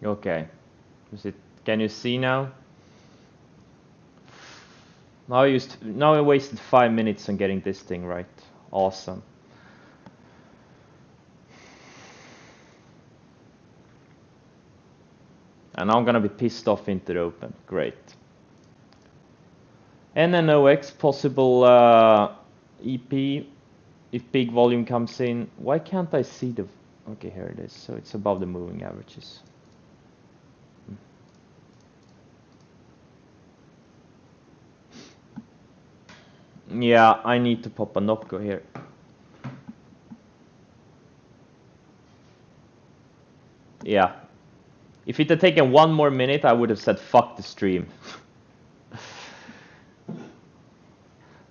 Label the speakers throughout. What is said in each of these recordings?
Speaker 1: Okay. Can you see now? Now I wasted 5 minutes on getting this thing right. Awesome. And now I'm gonna be pissed off into the open. Great. NNOX possible EP if big volume comes in. Why can't I see the... Okay, here it is. So it's above the moving averages. Yeah, I need to pop a knocko here. Yeah. If it had taken 1 more minute, I would have said fuck the stream.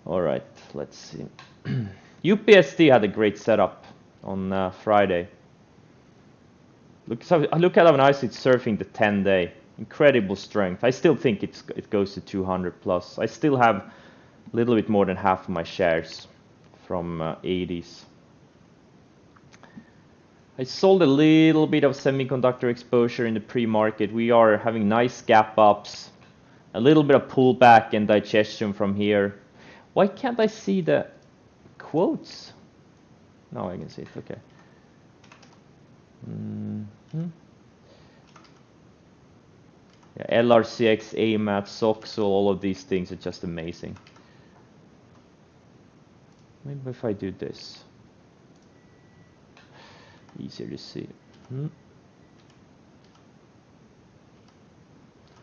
Speaker 1: Alright, let's see. UPST had a great setup on Friday. Look at how nice it's surfing the 10-day. Incredible strength. I still think it goes to 200 plus. I still have a little bit more than half of my shares from 80s. I sold a little bit of semiconductor exposure in the pre-market. We are having nice gap ups, a little bit of pullback and digestion from here. Why can't I see the quotes? Now I can see it, okay. Yeah, LRCX, AMAT, SOXO, all of these things are just amazing. Maybe if I do this. Easier to see.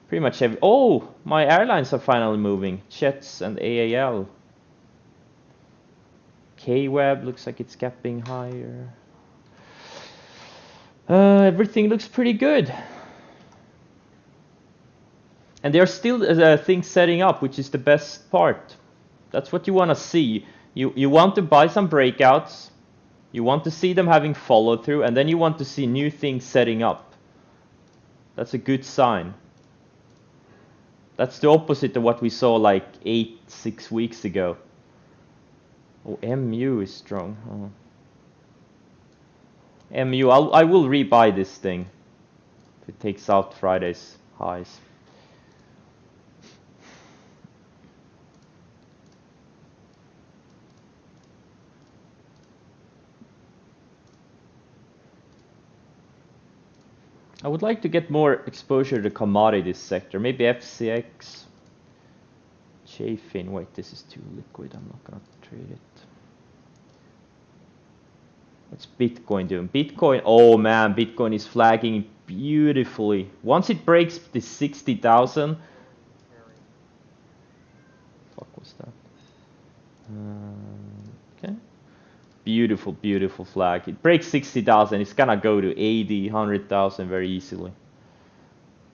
Speaker 1: Pretty much every... Oh! My airlines are finally moving. Jets and AAL. K-Web looks like it's gapping higher. Everything looks pretty good. And there are still things setting up, which is the best part. That's what you want to see. You want to buy some breakouts. You want to see them having follow through, and then you want to see new things setting up. That's a good sign. That's the opposite of what we saw like 6 weeks ago. Oh, MU is strong. Oh. MU, I will rebuy this thing if it takes out Friday's highs. I would like to get more exposure to the commodities sector. Maybe FCX. Chafin. Wait, this is too liquid. I'm not gonna trade it. What's Bitcoin doing? Bitcoin, oh man, Bitcoin is flagging beautifully. Once it breaks the 60,000. Fuck was that? Okay. Beautiful, beautiful flag. It breaks 60,000. It's gonna go to 80, 100,000 very easily.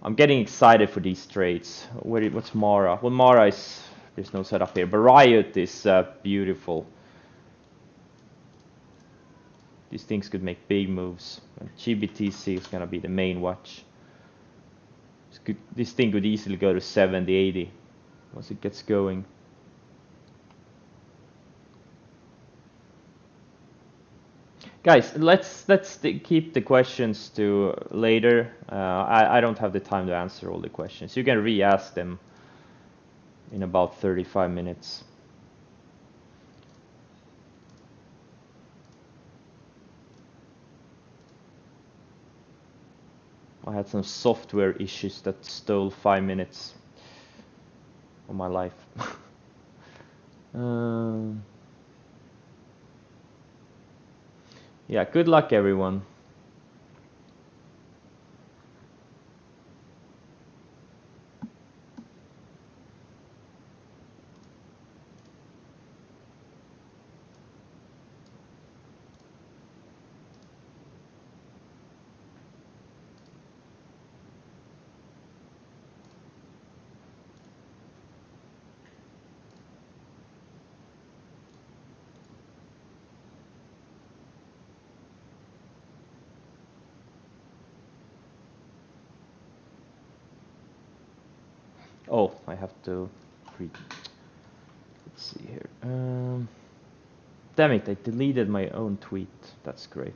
Speaker 1: I'm getting excited for these trades. What's Mara? Well, Mara is... There's no setup here. But Riot is beautiful. These things could make big moves. And GBTC is gonna be the main watch. This thing could easily go to 70, 80 once it gets going. Guys, let's keep the questions to later. I don't have the time to answer all the questions. You can re-ask them in about 35 minutes. I had some software issues that stole 5 minutes of my life. Yeah, good luck everyone. Oh, I have to read. Let's see here. Damn it, I deleted my own tweet. That's great.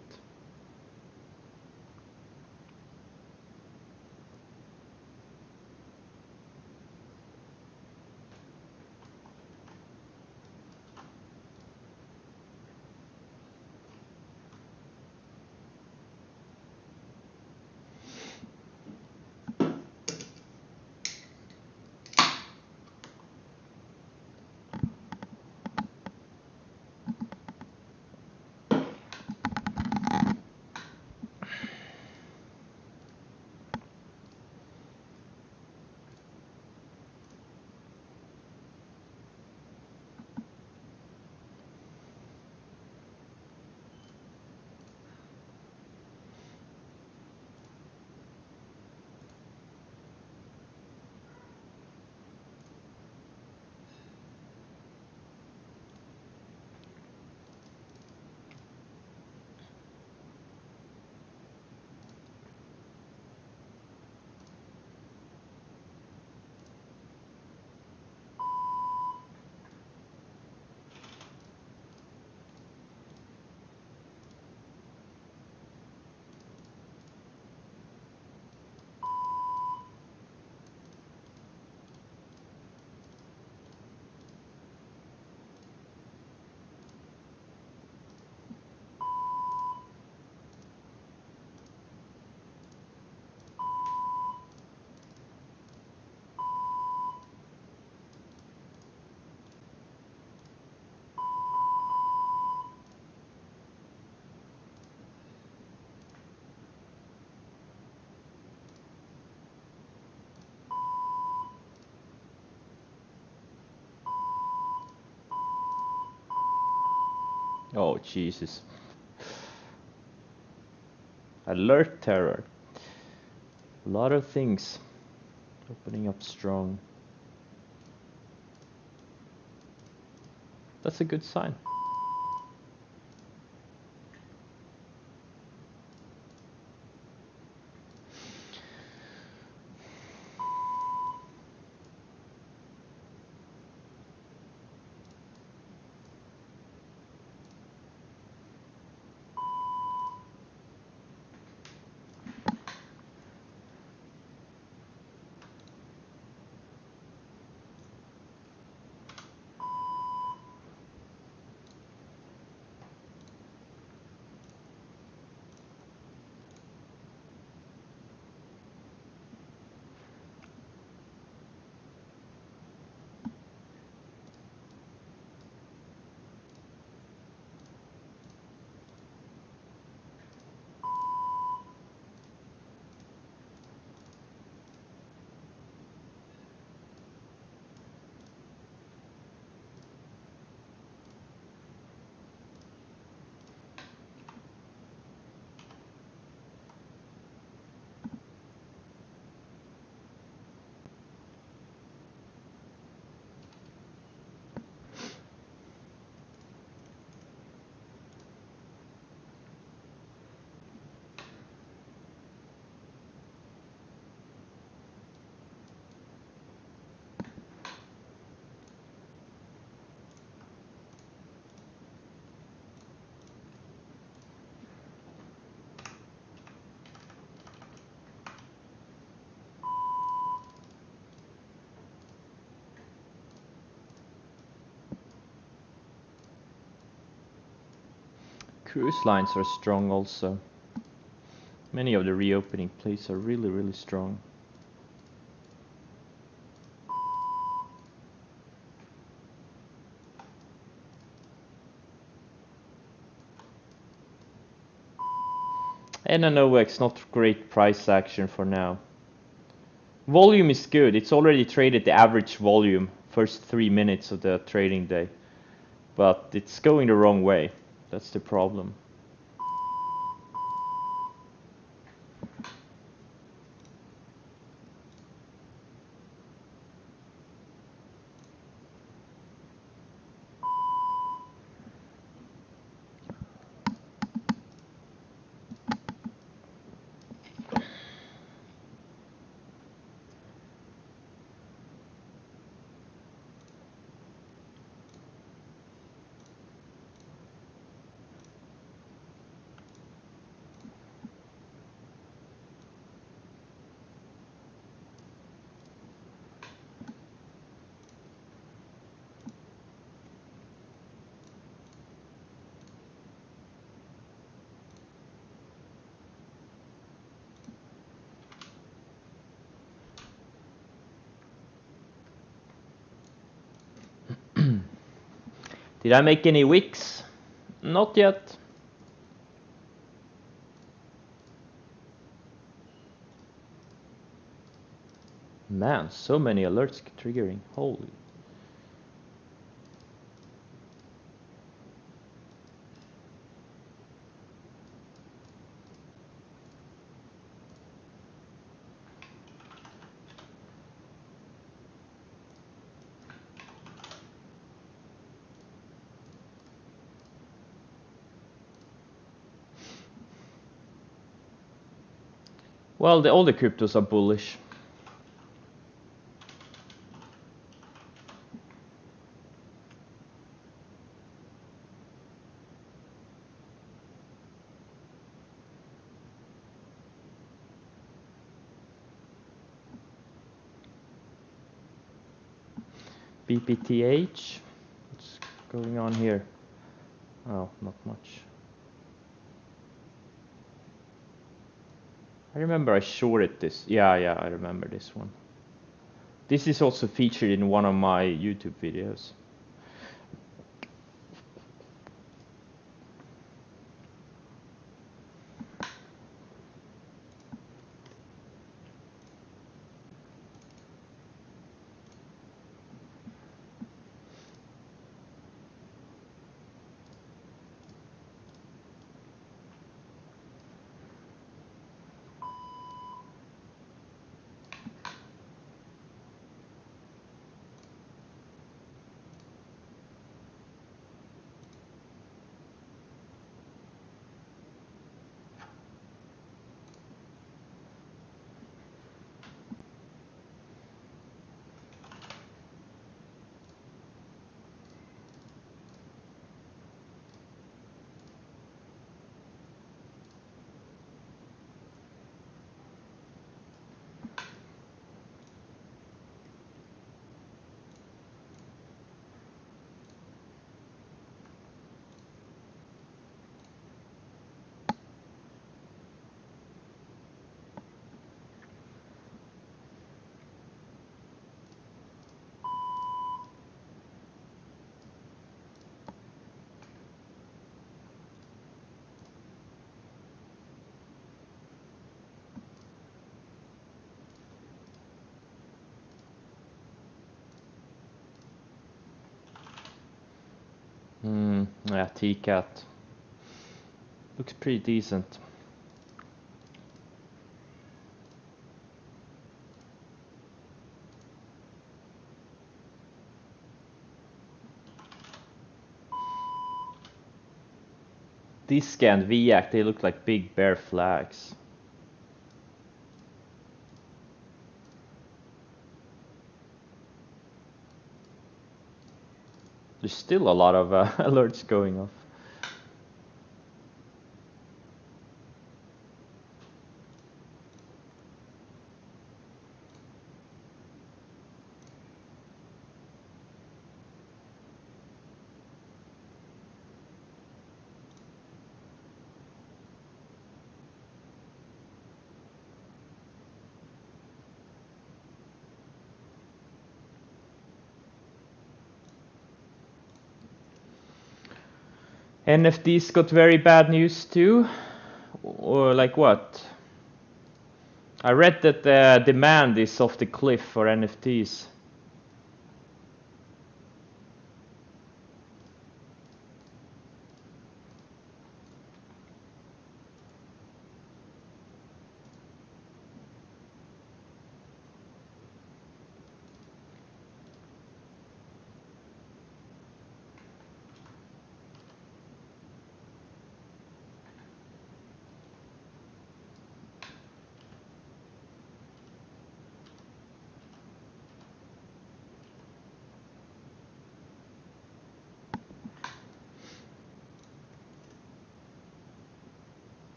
Speaker 1: Oh, Jesus. Alert terror. A lot of things opening up strong. That's a good sign. Cruise lines are strong also. Many of the reopening plays are really, really strong. And NOX, not great price action for now. Volume is good. It's already traded the average volume first 3 minutes of the trading day. But it's going the wrong way. That's the problem. Did I make any wicks? Not yet. Man, so many alerts triggering. Holy. Well, all the cryptos are bullish. BPTH. What's going on here? Oh, not much. I remember I shorted this. Yeah, I remember this one. This is also featured in one of my YouTube videos. Yeah, T-Cat. Looks pretty decent. These scanned VAC, they look like big bear flags. There's still a lot of alerts going off. NFTs got very bad news too, or like what? I read that the demand is off the cliff for NFTs.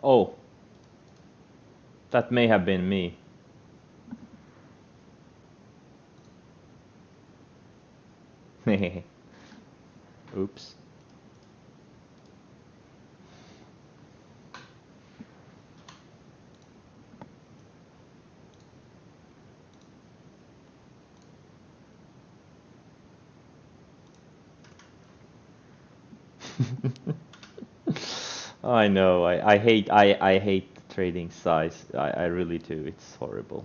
Speaker 1: Oh, that may have been me. Oops. I know. I hate trading size. I really do. It's horrible.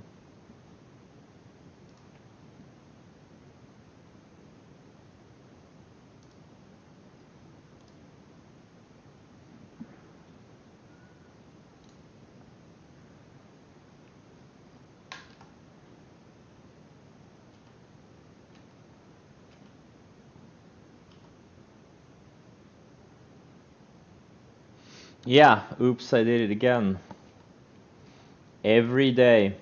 Speaker 1: Yeah, oops, I did it again. Every day.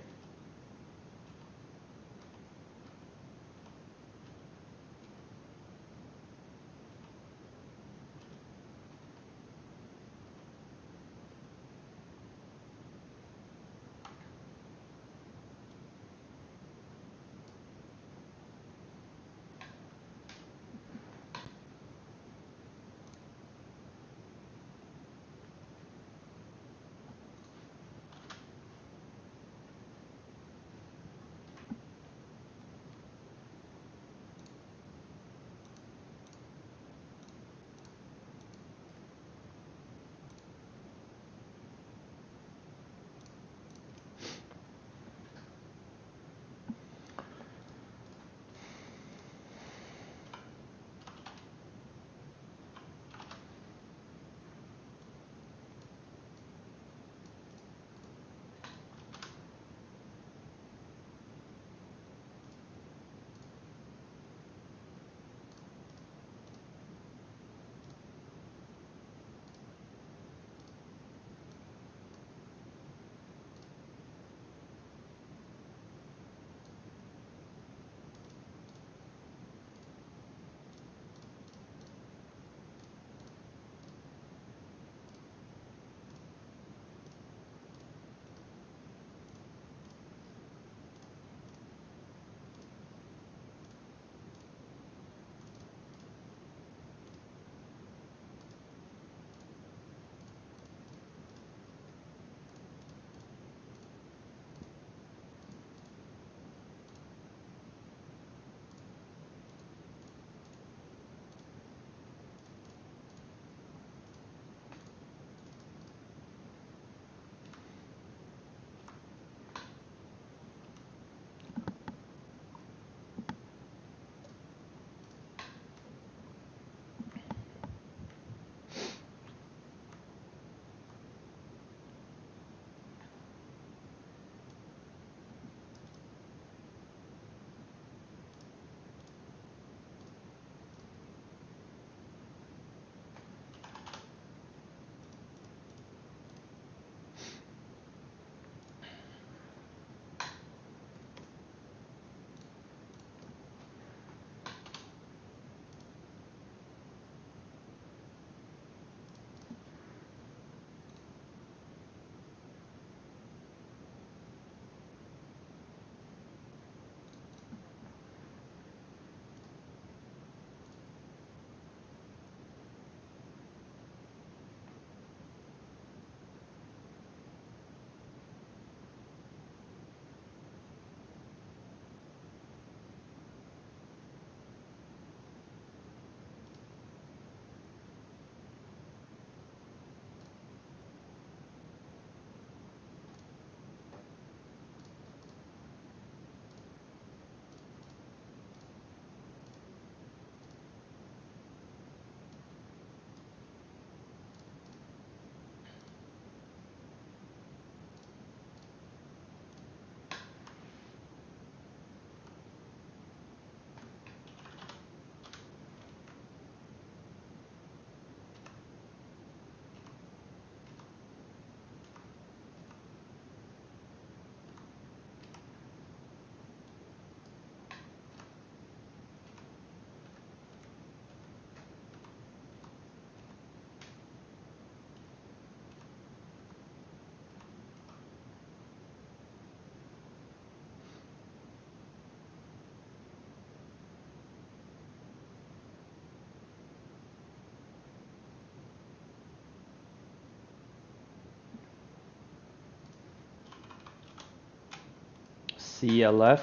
Speaker 1: CLF.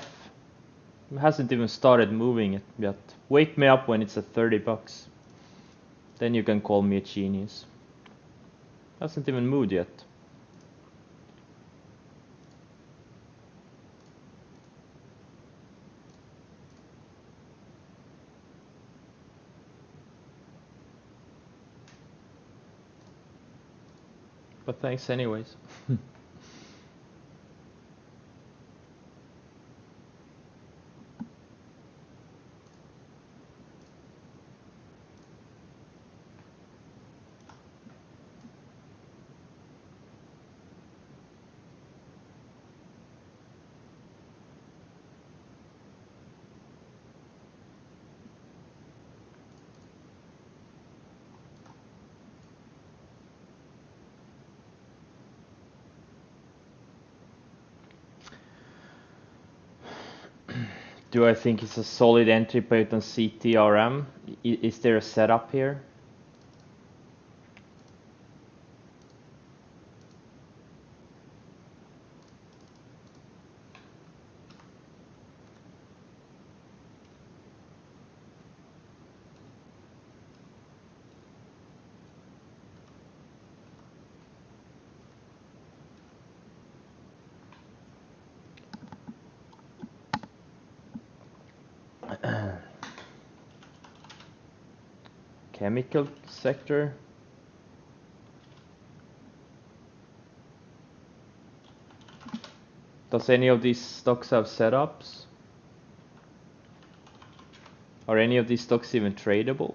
Speaker 1: It hasn't even started moving it yet. Wake me up when it's at $30. Then you can call me a genius. Hasn't even moved yet. But thanks anyways. Do I think it's a solid entry point on CTRM? Is there a setup here? Chemical sector. Does any of these stocks have setups? Are any of these stocks even tradable?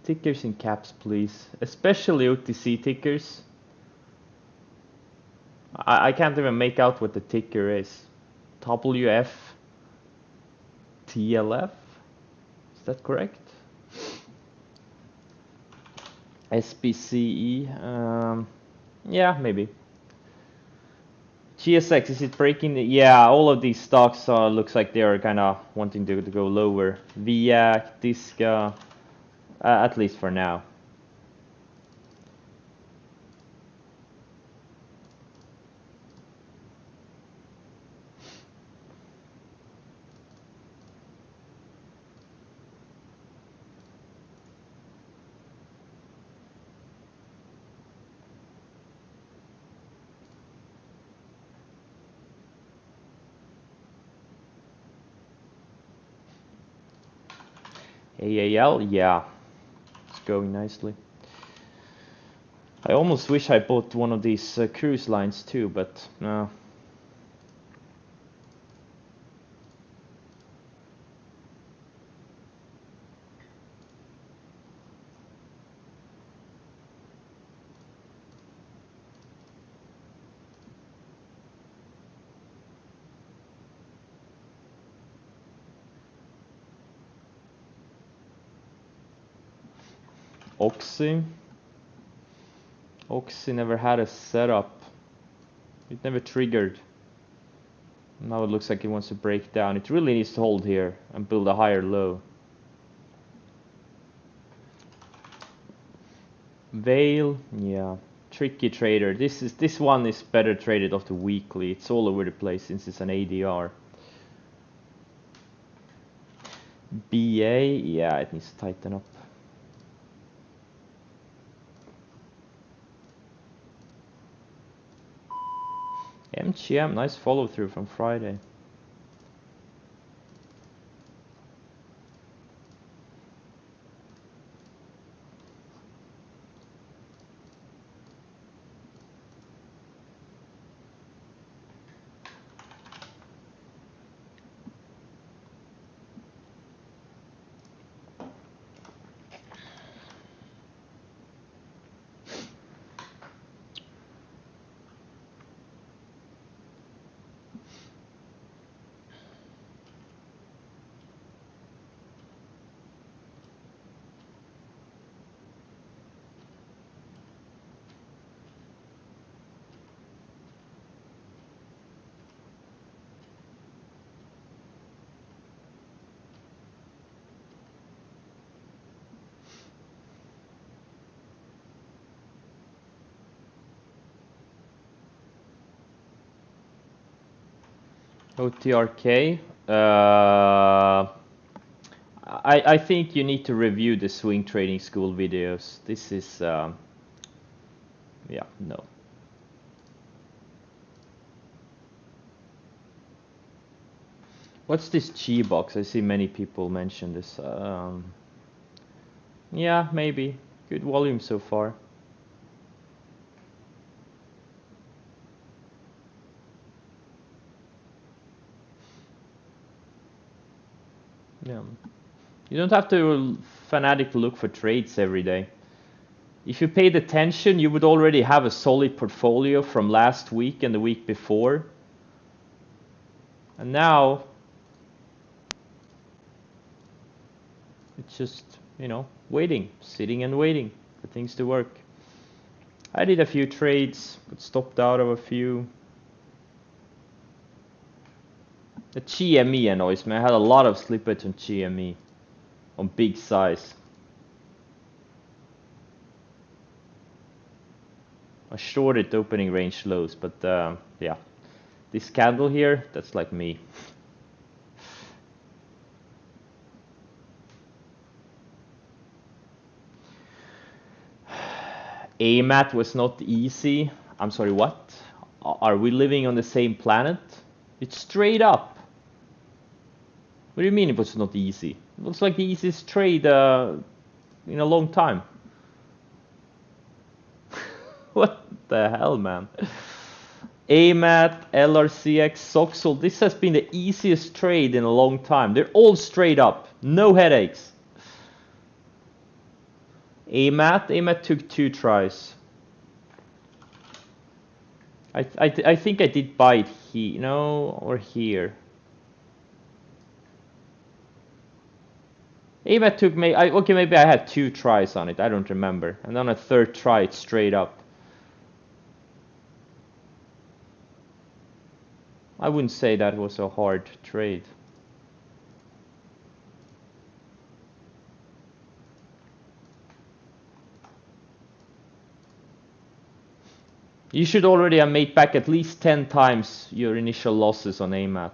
Speaker 1: Tickers in caps, please. Especially OTC tickers. I can't even make out what the ticker is. WF TLF? Is that correct? SPCE? Yeah, maybe. GSX, is it breaking? Yeah, all of these stocks looks like they are kind of wanting to go lower. VIAC, Disca, at least for now. AAL, yeah, it's going nicely. I almost wish I bought one of these cruise lines too, but no. Oxy never had a setup. It never triggered. Now it looks like it wants to break down. It really needs to hold here and build a higher low. Veil, yeah, tricky trader. This one is better traded off the weekly. It's all over the place since it's an ADR. BA, yeah, it needs to tighten up. MGM, nice follow through from Friday. OTRK. I think you need to review the swing trading school videos. This is yeah, no. What's this Chi box? I see many people mention this. Yeah, maybe. Good volume so far. Yeah. You don't have to fanatically look for trades every day. If you paid attention, you would already have a solid portfolio from last week and the week before. And now it's just, you know, waiting, sitting and waiting for things to work. I did a few trades, but stopped out of a few. The GME annoys me. I had a lot of slippage on GME, on big size. I shorted opening range lows, but yeah. This candle here, that's like me. AMAT was not easy. I'm sorry, what? Are we living on the same planet? It's straight up. What do you mean it was not easy? It looks like the easiest trade in a long time. What the hell, man? AMAT, LRCX, Soxol, this has been the easiest trade in a long time. They're all straight up. No headaches. AMAT took 2 tries. I think I did buy it here, no, or here. AMAT took me, okay, maybe I had 2 tries on it, I don't remember. And on a 3rd try, it's straight up. I wouldn't say that was a hard trade. You should already have made back at least 10 times your initial losses on AMAT.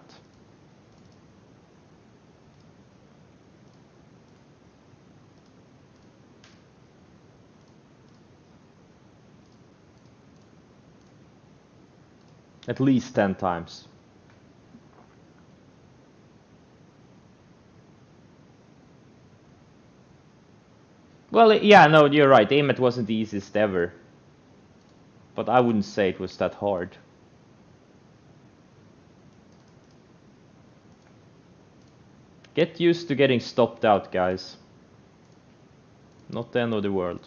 Speaker 1: At least 10 times. Well, yeah, no, you're right. AMAT wasn't the easiest ever. But I wouldn't say it was that hard. Get used to getting stopped out, guys. Not the end of the world.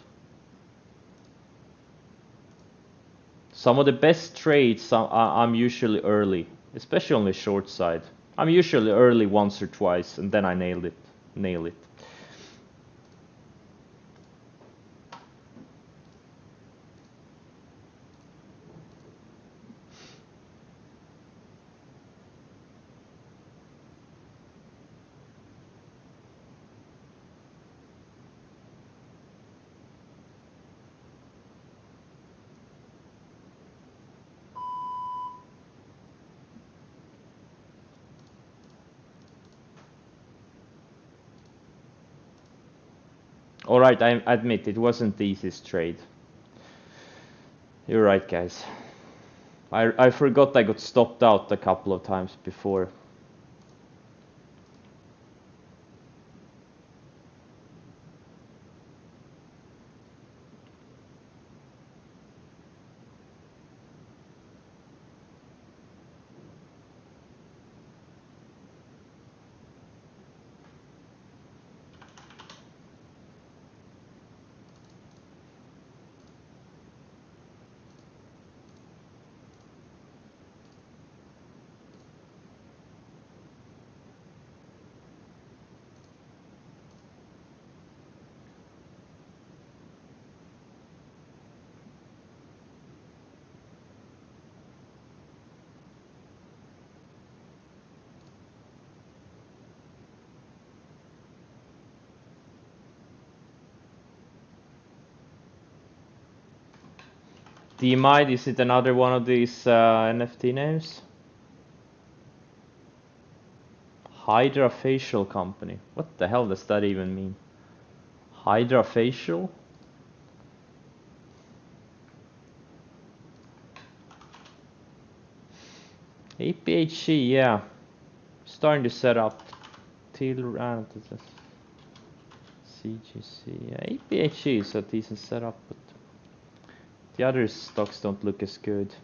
Speaker 1: Some of the best trades I'm usually early, especially on the short side. I'm usually early once or twice, and then I nail it. Alright, I admit it wasn't the easiest trade. You're right, guys. I forgot I got stopped out a couple of times before. DMI, is it another one of these NFT names? Hydrofacial company. What the hell does that even mean? Hydrofacial? APHC, yeah. Starting to set up. CGC. Yeah, APHC is a decent setup, but the other stocks don't look as good.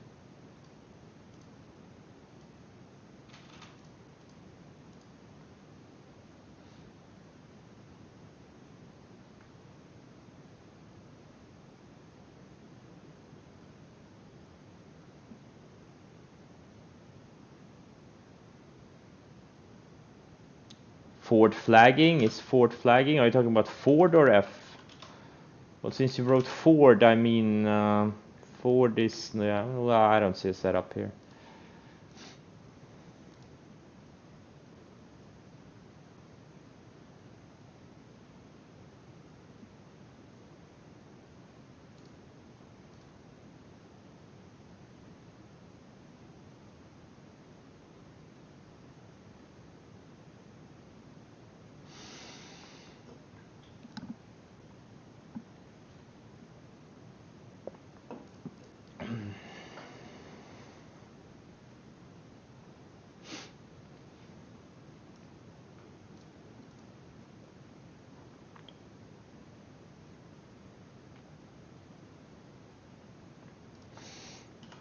Speaker 1: Ford flagging? Is Ford flagging? Are you talking about Ford or F? Well, since you wrote Ford, I mean, Ford is, yeah, well, I don't see a setup here.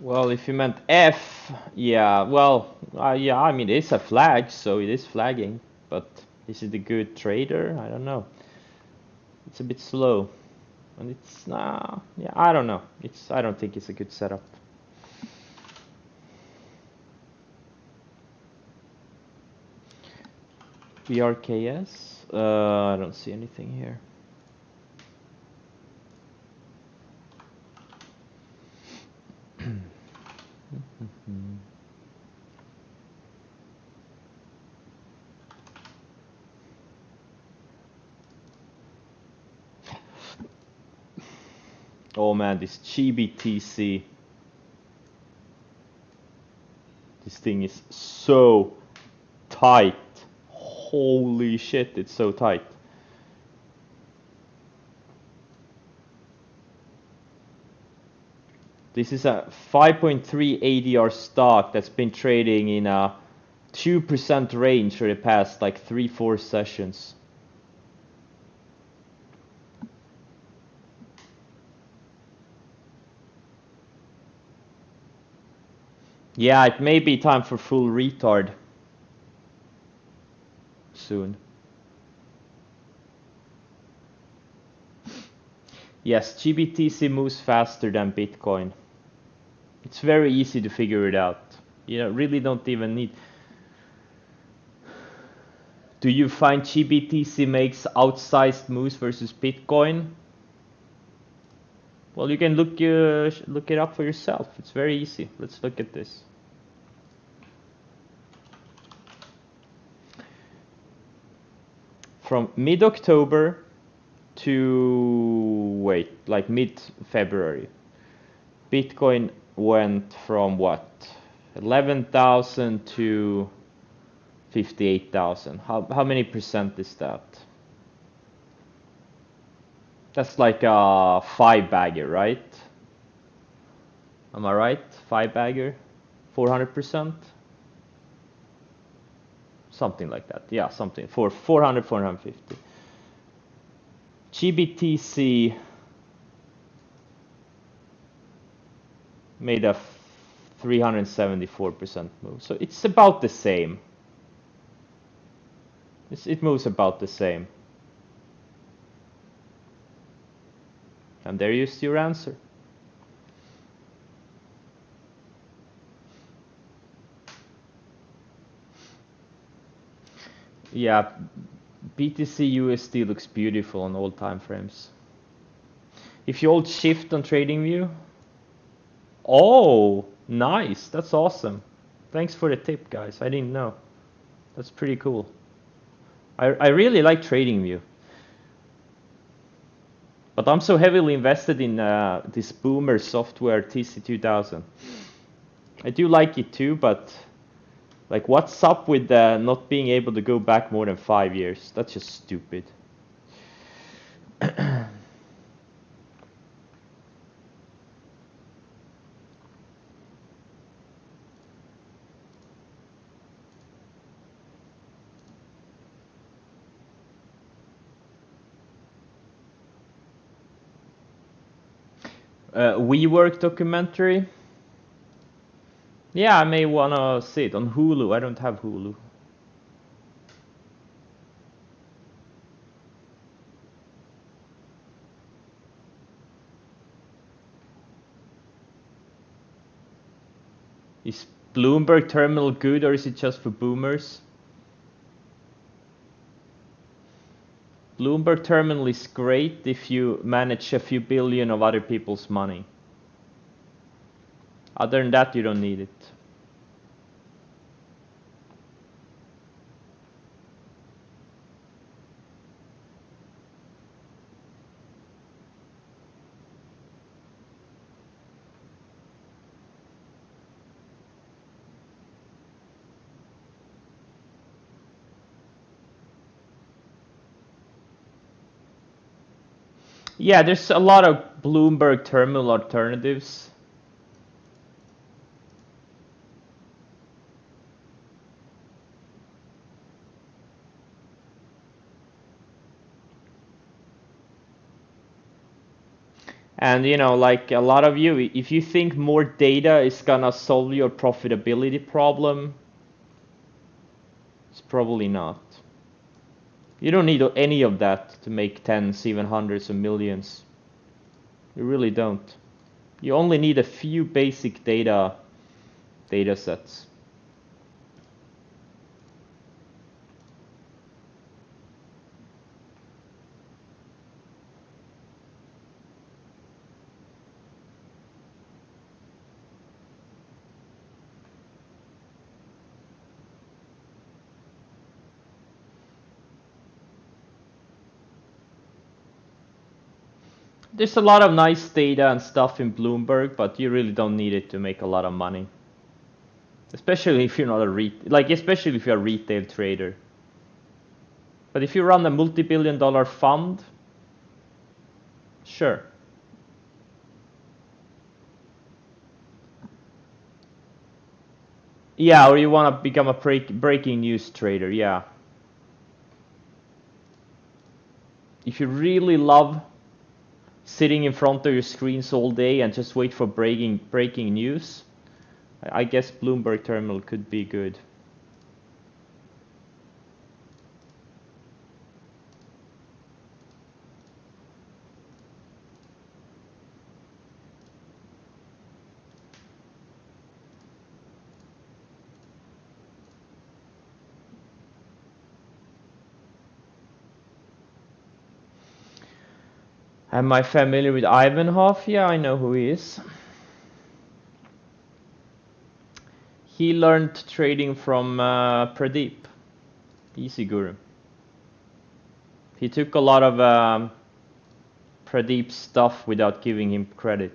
Speaker 1: Well, if you meant F, yeah, well, yeah, I mean, it's a flag, so it is flagging, but is it a good trader? I don't know. It's a bit slow, and it's, yeah, I don't know. I don't think it's a good setup. BRKS? I don't see anything here. Oh man, this GBTC. This thing is so tight. Holy shit, it's so tight. This is a 5.3 ADR stock that's been trading in a 2% range for the past like 3-4 sessions. Yeah, it may be time for full retard soon. Yes, GBTC moves faster than Bitcoin. It's very easy to figure it out. You really don't even need. Do you find GBTC makes outsized moves versus Bitcoin? Well, you can look it up for yourself. It's very easy. Let's look at this. From mid-October to like mid-February, Bitcoin went from what, 11,000 to 58,000. How many percent is that? That's like a 5-bagger, right? Am I right? 5-bagger, 400%, something like that. Yeah, something for 400, 450. GBTC made a 374% move, so it's about the same. It moves about the same. And there you see your answer. Yeah, BTC USD looks beautiful on all time frames. If you hold shift on TradingView. Oh, nice. That's awesome. Thanks for the tip, guys. I didn't know. That's pretty cool. I really like TradingView. But I'm so heavily invested in this boomer software TC2000. I do like it too, but Like, what's up with not being able to go back more than 5 years? That's just stupid. WeWork documentary. Yeah, I may wanna see it on Hulu. I don't have Hulu. Is Bloomberg Terminal good, or is it just for boomers? Bloomberg Terminal is great if you manage a few billion of other people's money. Other than that, you don't need it. Yeah, there's a lot of Bloomberg Terminal alternatives. And you know, like a lot of you, if you think more data is gonna solve your profitability problem, it's probably not. You don't need any of that to make tens, even hundreds of millions. You really don't. You only need a few basic data sets. There's a lot of nice data and stuff in Bloomberg, but you really don't need it to make a lot of money. Especially if you're not especially if you're a retail trader. But if you run a multi-billion-dollar fund, sure. Yeah, or you want to become a breaking news trader, yeah. If you really love sitting in front of your screens all day and just wait for breaking news, I guess Bloomberg Terminal could be good. Am I familiar with Ivanhoff? Yeah, I know who he is. He learned trading from Pradeep, Easy Guru. He took a lot of Pradeep's stuff without giving him credit.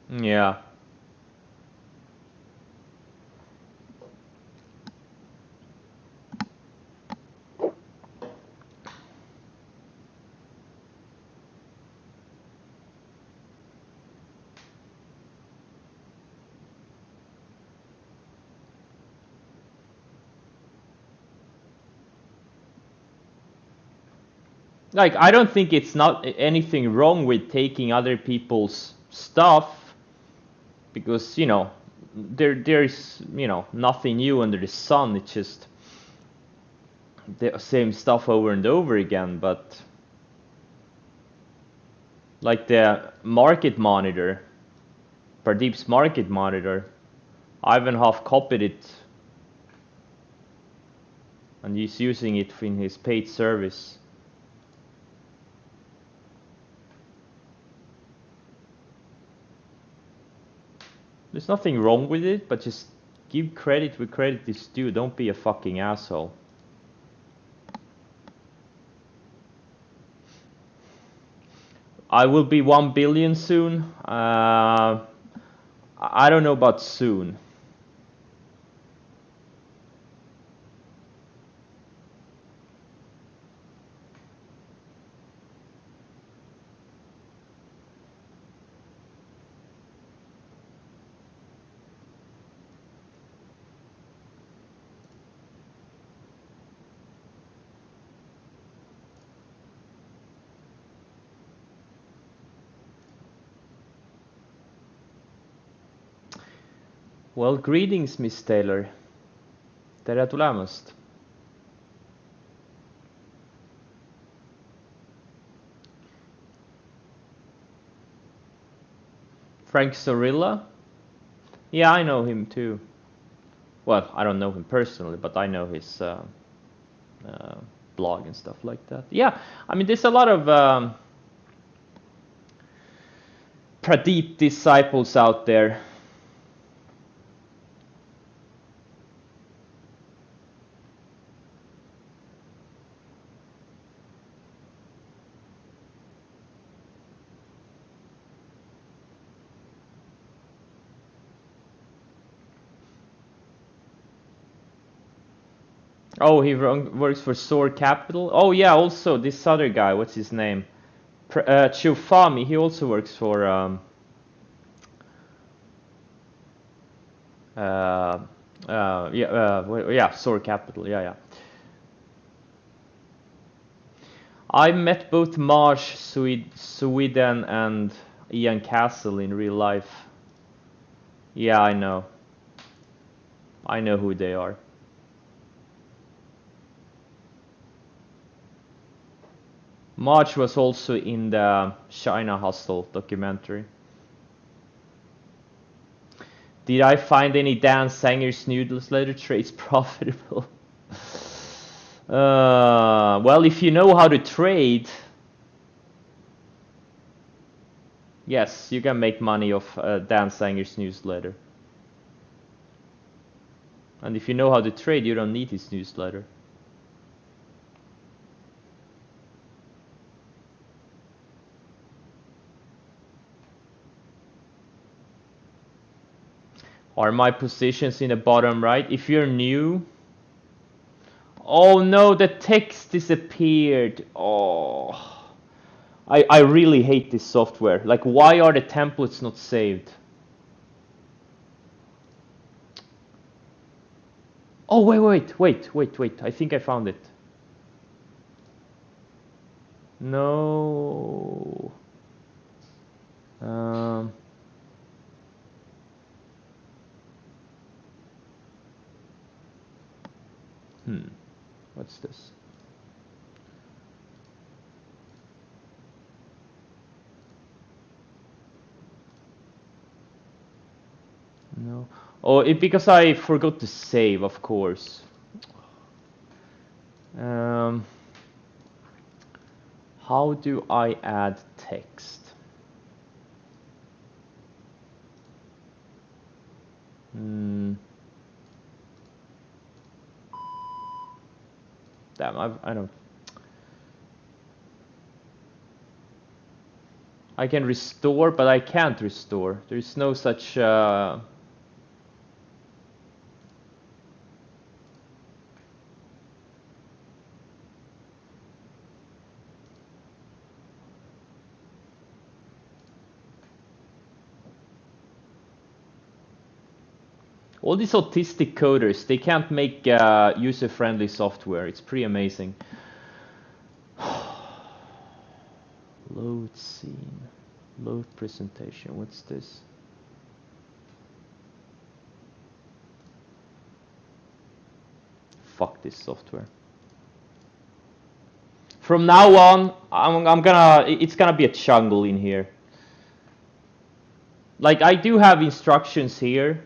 Speaker 1: Yeah. Like, I don't think it's not anything wrong with taking other people's stuff, because, you know, there's, you know, nothing new under the sun. It's just the same stuff over and over again. But like the market monitor, Pradeep's market monitor, Ivanhoff copied it and he's using it in his paid service. There's nothing wrong with it, but just give credit where credit is due. Don't be a fucking asshole. I will be 1 billion soon. I don't know about soon. Well, greetings, Miss Taylor. Tere tulemast. Frank Zorilla? Yeah, I know him too. Well, I don't know him personally, but I know his blog and stuff like that. Yeah, I mean, there's a lot of Pradeep disciples out there. Oh, he works for Soar Capital. Oh yeah, also this other guy, what's his name? Chiufami, he also works for yeah, Soar Capital. Yeah. I met both Marsh Sweden and Ian Castle in real life. Yeah, I know. I know who they are. March was also in the China Hustle documentary. Did I find any Dan Sanger's newsletter trades profitable? Well, if you know how to trade, yes, you can make money off Dan Sanger's newsletter. And if you know how to trade, you don't need his newsletter. Are my positions in the bottom right? If you're new... Oh no, the text disappeared. Oh, I really hate this software. Like, why are the templates not saved? Oh, wait. I think I found it. No. What's this? No. Oh, because I forgot to save, of course. How do I add text? Damn, I don't... I can restore, but I can't restore. There is no such... All these autistic coders, they can't make user-friendly software. It's pretty amazing. Load scene. Load presentation. What's this? Fuck this software. From now on, it's gonna be a jungle in here. Like, I do have instructions here.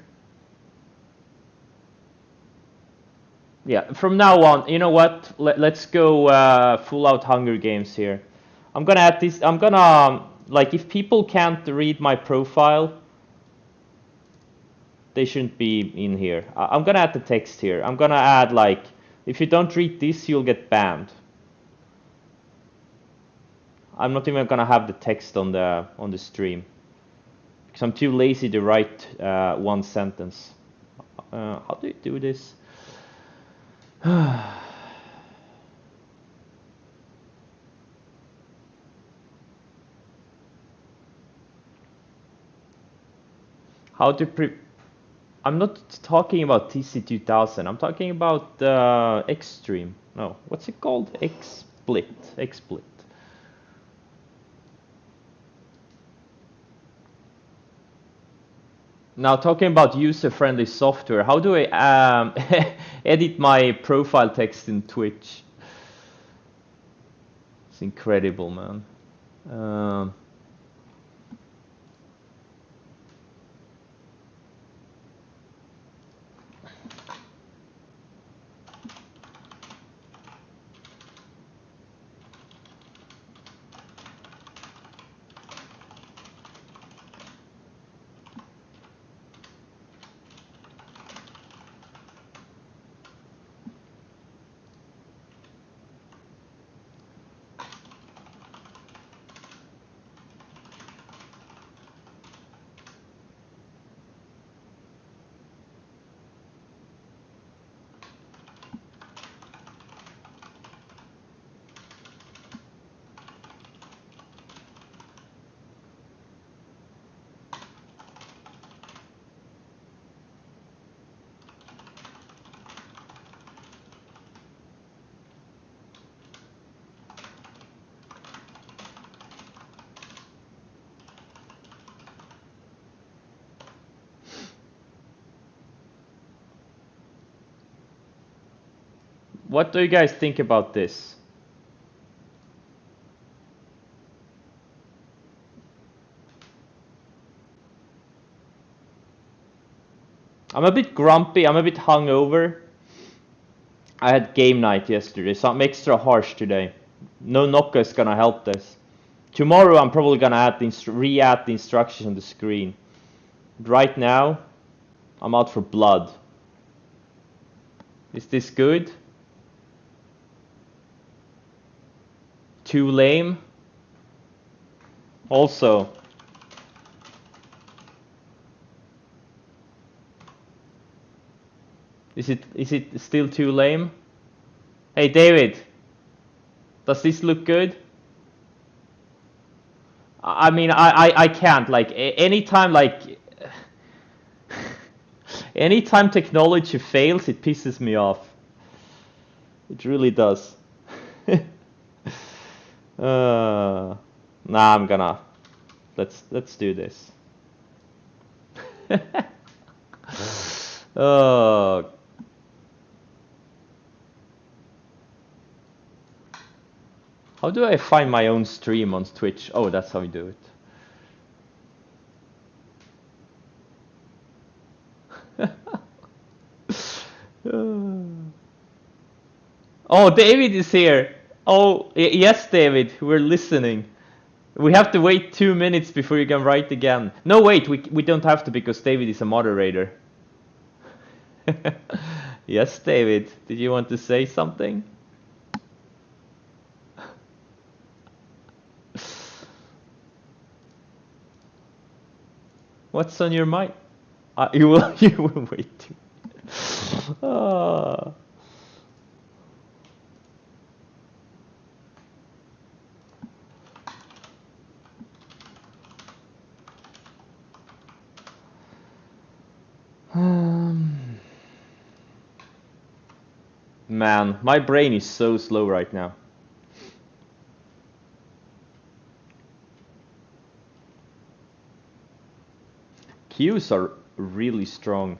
Speaker 1: Yeah, from now on, you know what? Let's go full out Hunger Games here. I'm gonna add this. I'm gonna, like, if people can't read my profile, they shouldn't be in here. I'm gonna add the text here. I'm gonna add like, if you don't read this, you'll get banned. I'm not even gonna have the text on the stream because I'm too lazy to write one sentence. How do you do this? How to I'm not talking about TC2000. I'm talking about Xstream. No, what's it called? XSplit. XSplit. Now talking about user-friendly software, how do I edit my profile text in Twitch? It's incredible, man. What do you guys think about this? I'm a bit grumpy, I'm a bit hungover. I had game night yesterday, so I'm extra harsh today. No Nokka is gonna help this. Tomorrow I'm probably gonna add re-add the instructions on the screen. But right now, I'm out for blood. Is this good? Too lame? Also, is it still too lame? Hey David, does this look good? I mean, I can't, like, anytime, like, anytime technology fails, it pisses me off. It really does. Nah, I'm gonna, let's do this. How do I find my own stream on Twitch? Oh, that's how you do it. Oh, David is here. Oh, yes, David, we're listening. We have to wait 2 minutes before you can write again. No, wait, we don't have to because David is a moderator. Yes, David, did you want to say something? What's on your mind? You will wait. Man, my brain is so slow right now. Cues are really strong.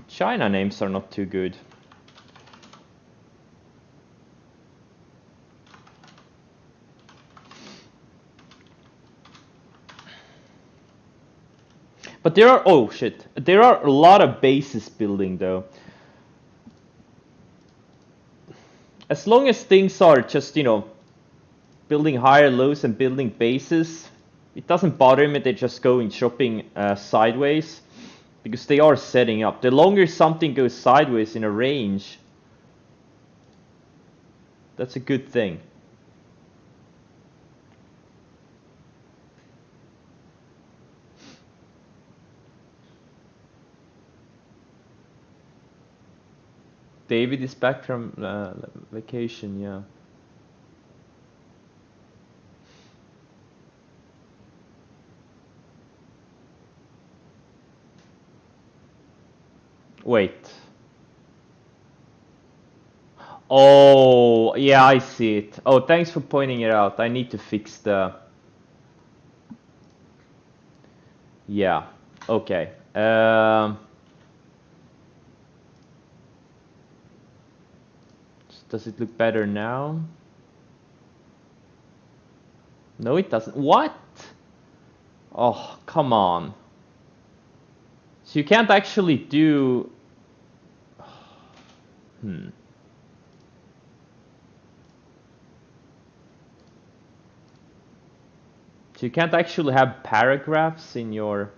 Speaker 1: China names are not too good. But there are, oh shit, there are a lot of bases building though. as long as things are just, you know, building higher lows and building bases, it doesn't bother me. They're just going shopping sideways because they are setting up. The longer something goes sideways in a range, that's a good thing. David is back from vacation, yeah. Wait. Oh, yeah, I see it. Oh, thanks for pointing it out. I need to fix the... Yeah, okay. Does it look better now? No, it doesn't. What? Oh, come on. So you can't actually do... Hmm. So you can't actually have paragraphs in your...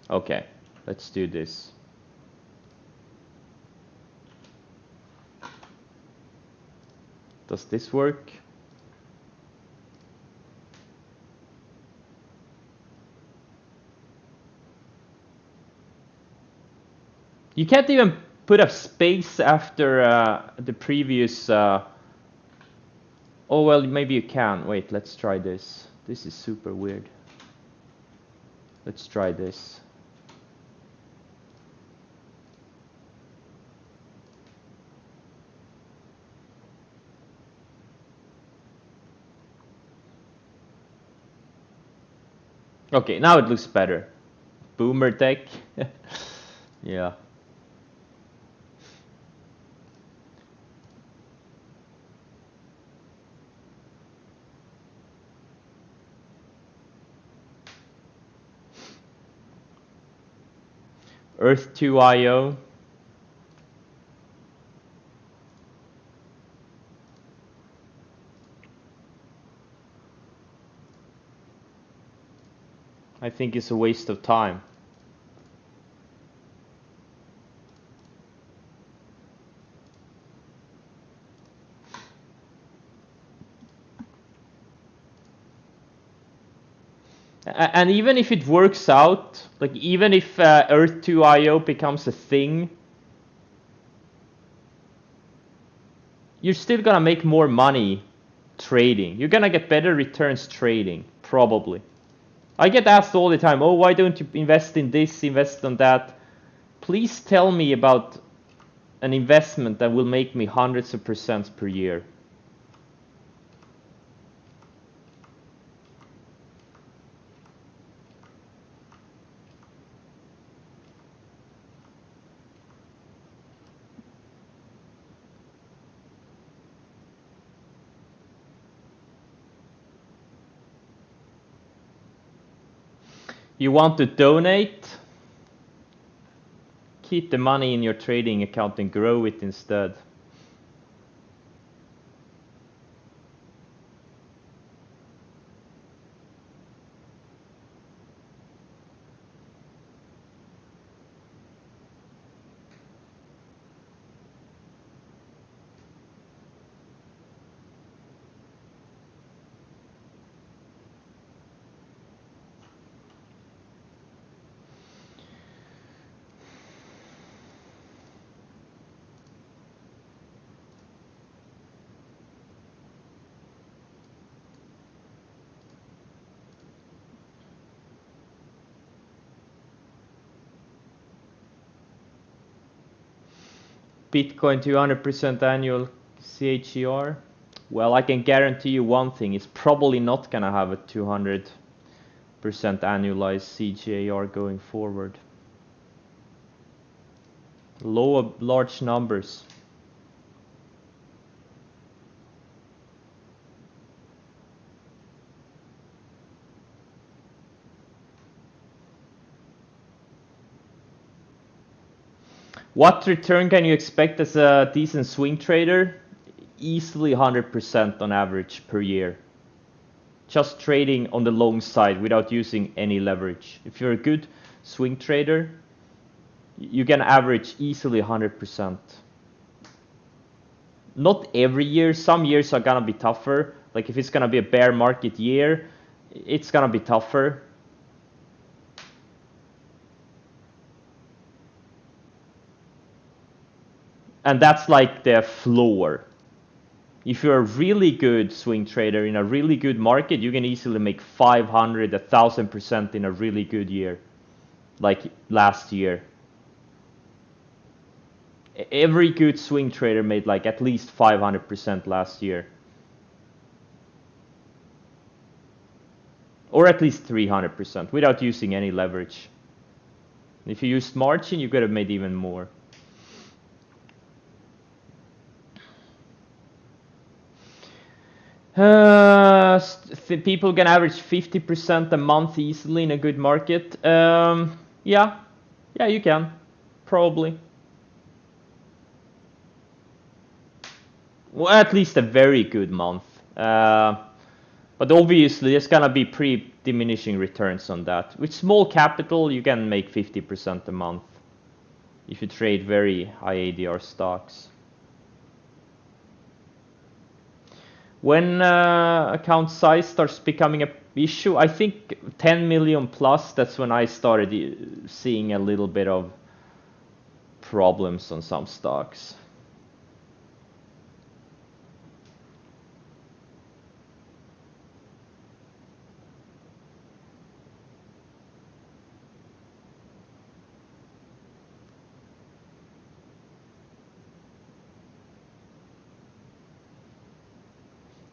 Speaker 1: Okay, let's do this. Does this work? You can't even put a space after the previous... Oh, well, maybe you can. Wait, let's try this. This is super weird. Let's try this. Okay, now it looks better. Boomer tech. Yeah. Earth 2 IO. I think it's a waste of time. And even if it works out, like even if Earth 2 IO becomes a thing, you're still gonna make more money trading. You're gonna get better returns trading, probably. I get asked all the time, oh, why don't you invest in this, invest on that? Please tell me about an investment that will make me hundreds of percents per year. You want to donate? Keep the money in your trading account and grow it instead. Bitcoin 200% annual CHER? Well, I can guarantee you one thing, it's probably not gonna have a 200% annualized CGAR going forward. Large numbers. What return can you expect as a decent swing trader? Easily 100% on average per year. Just trading on the long side without using any leverage. If you're a good swing trader, you can average easily 100%. Not every year. Some years are gonna be tougher. Like if it's gonna be a bear market year, it's gonna be tougher. And that's like the floor. If you're a really good swing trader in a really good market, you can easily make 500, 1,000% in a really good year, like last year. Every good swing trader made like at least 500% last year. Or at least 300% without using any leverage. If you used margin, you could have made even more. People can average 50% a month easily in a good market. Yeah, you can, probably. Well, at least a very good month. But obviously, there's gonna be pretty diminishing returns on that. With small capital, you can make 50% a month if you trade very high ADR stocks. When account size starts becoming an issue, I think 10 million plus, that's when I started seeing a little bit of problems on some stocks.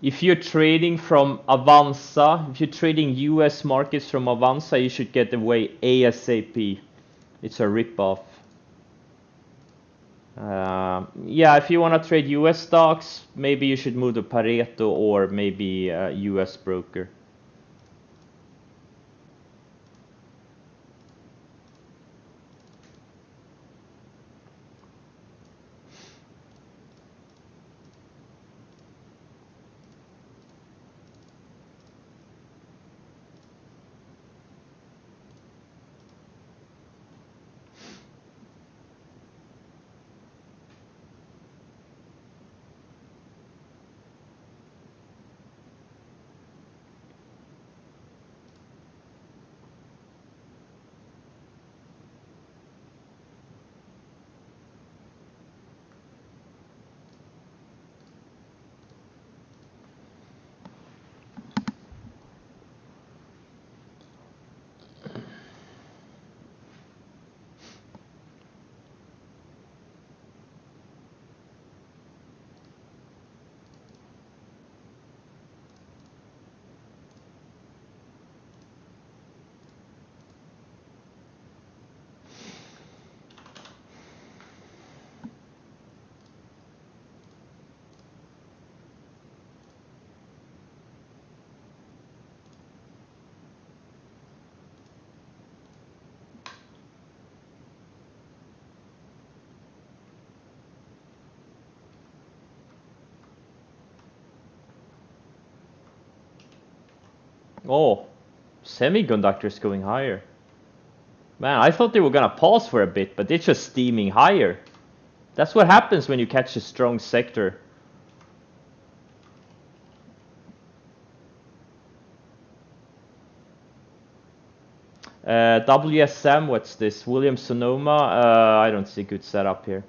Speaker 1: If you're trading from Avanza, if you're trading US markets from Avanza, you should get away ASAP. It's a ripoff. Yeah, if you want to trade US stocks, maybe you should move to Pareto or maybe a US broker. Oh, semiconductors going higher. Man, I thought they were gonna pause for a bit, but they're just steaming higher. That's what happens when you catch a strong sector. WSM, what's this? Williams Sonoma. I don't see good setup here.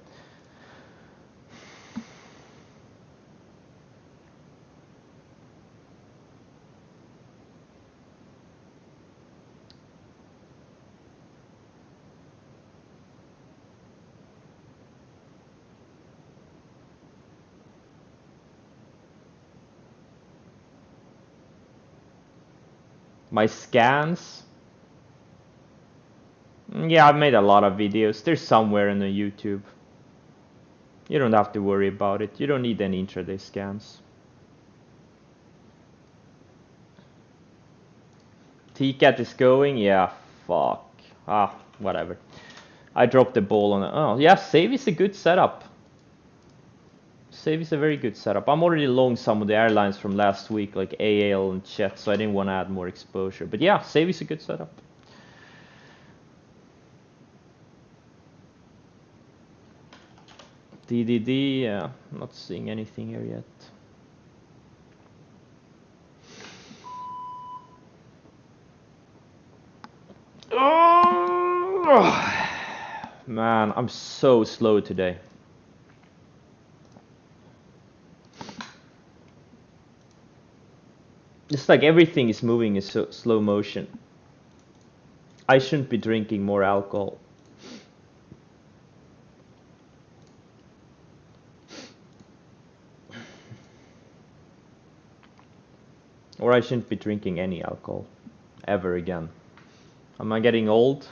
Speaker 1: My scans. Yeah, I've made a lot of videos. They're somewhere in the YouTube. You don't have to worry about it. You don't need any intraday scans. TCAT is going? Yeah, fuck. Whatever. I dropped the ball on it. Oh, yeah, save is a good setup. Save is a very good setup. I'm already long some of the airlines from last week, like AL and Chet, so I didn't want to add more exposure. But yeah, save is a good setup. DDD, yeah, not seeing anything here yet. Oh, man, I'm so slow today. It's like everything is moving in so slow motion. I shouldn't be drinking more alcohol. Or I shouldn't be drinking any alcohol ever again. Am I getting old?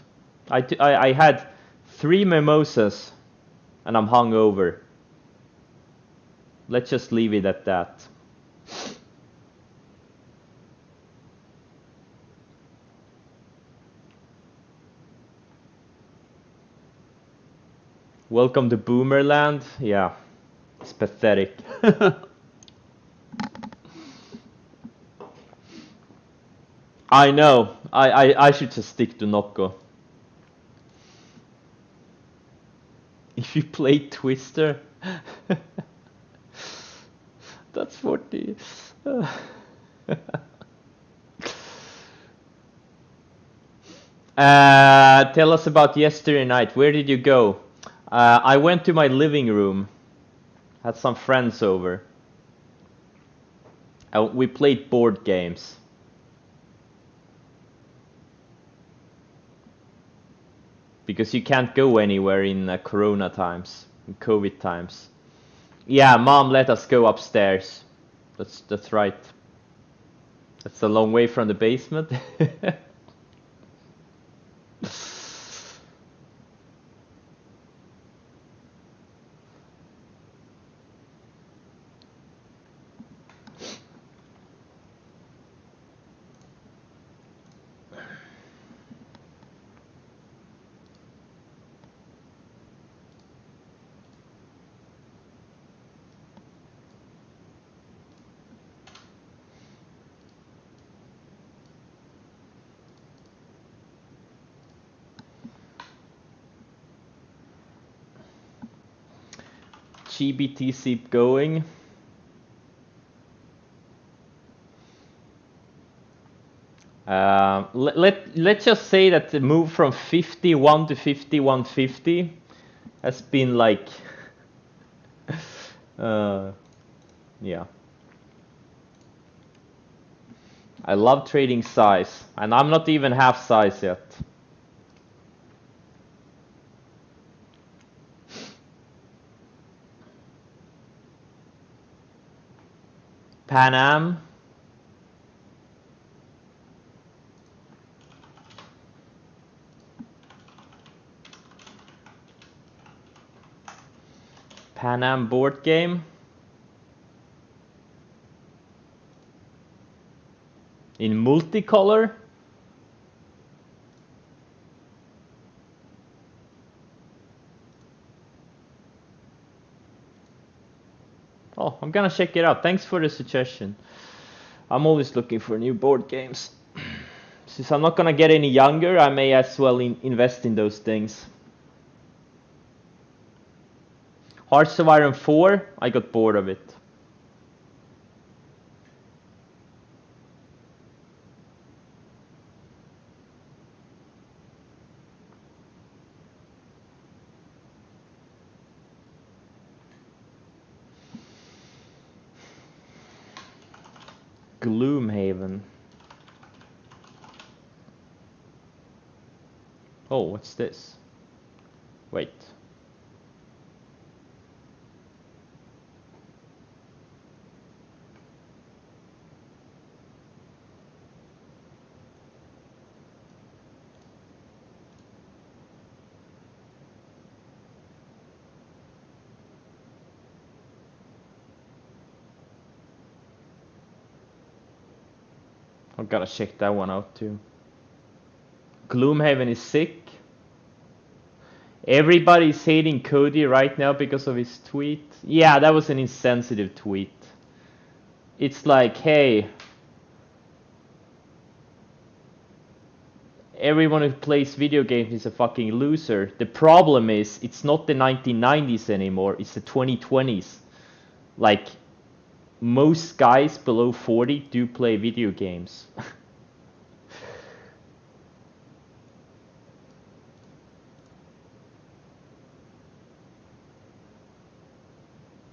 Speaker 1: I had 3 mimosas and I'm hungover. Let's just leave it at that. Welcome to Boomerland. Yeah, it's pathetic. I know. I should just stick to Nocco. If you play Twister, that's 40. Tell us about yesterday night. Where did you go? I went to my living room. Had some friends over. We played board games. Because you can't go anywhere in Corona times, in COVID times. Yeah, Mom let us go upstairs. That's right. That's a long way from the basement. GBTC going. Let's just say that the move from 51 to 5150 has been like, yeah. I love trading size, and I'm not even half size yet. Pan Am. Pan Am board game. In multicolor. Oh, I'm gonna check it out. Thanks for the suggestion. I'm always looking for new board games. Since I'm not gonna get any younger, I may as well invest in those things. Hearts of Iron 4, I got bored of it. Gloomhaven. Oh, what's this? Wait. I've gotta check that one out too. Gloomhaven is sick. Everybody's hating Cody right now because of his tweet. Yeah, that was an insensitive tweet. It's like, hey, everyone who plays video games is a fucking loser. The problem is, it's not the 1990s anymore, it's the 2020s. Like, most guys below 40 do play video games.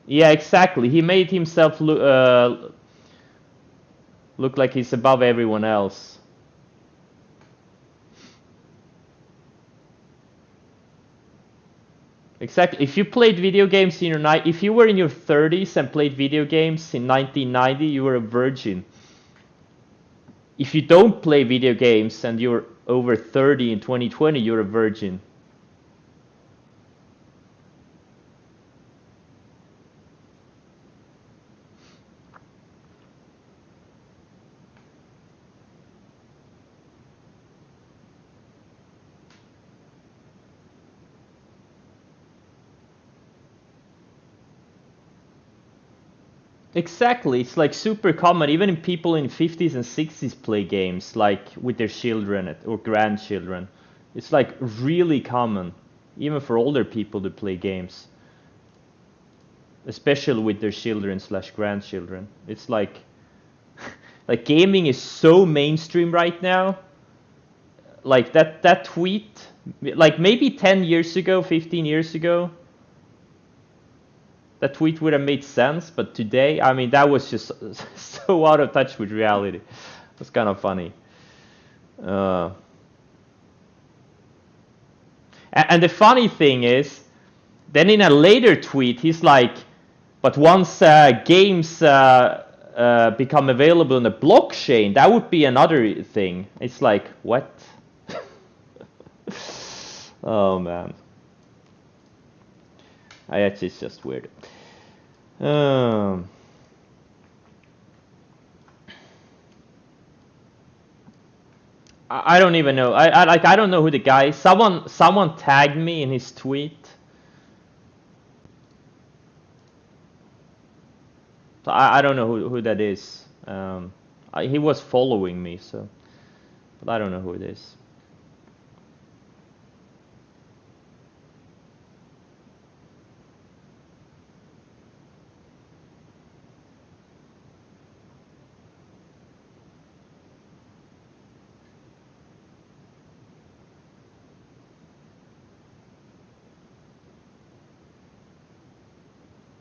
Speaker 1: Yeah, exactly. He made himself look like he's above everyone else. Exactly. If you played video games in your if you were in your 30s and played video games in 1990, you were a virgin. If you don't play video games and you're over 30 in 2020, you're a virgin. Exactly, it's like super common. Even people in 50s and 60s play games, like with their children or grandchildren. It's like really common, even for older people to play games, especially with their children slash grandchildren. It's like, like gaming is so mainstream right now. Like that tweet, like maybe 10 years ago, 15 years ago, that tweet would have made sense, but today, I mean, that was just so out of touch with reality. It was kind of funny. And the funny thing is, then in a later tweet, he's like, but once games become available on the blockchain, that would be another thing. It's like, what? Oh, man. It's just weird. I don't even know. I don't know who the guy is. Someone tagged me in his tweet. So I don't know who that is. He was following me, so, but I don't know who it is.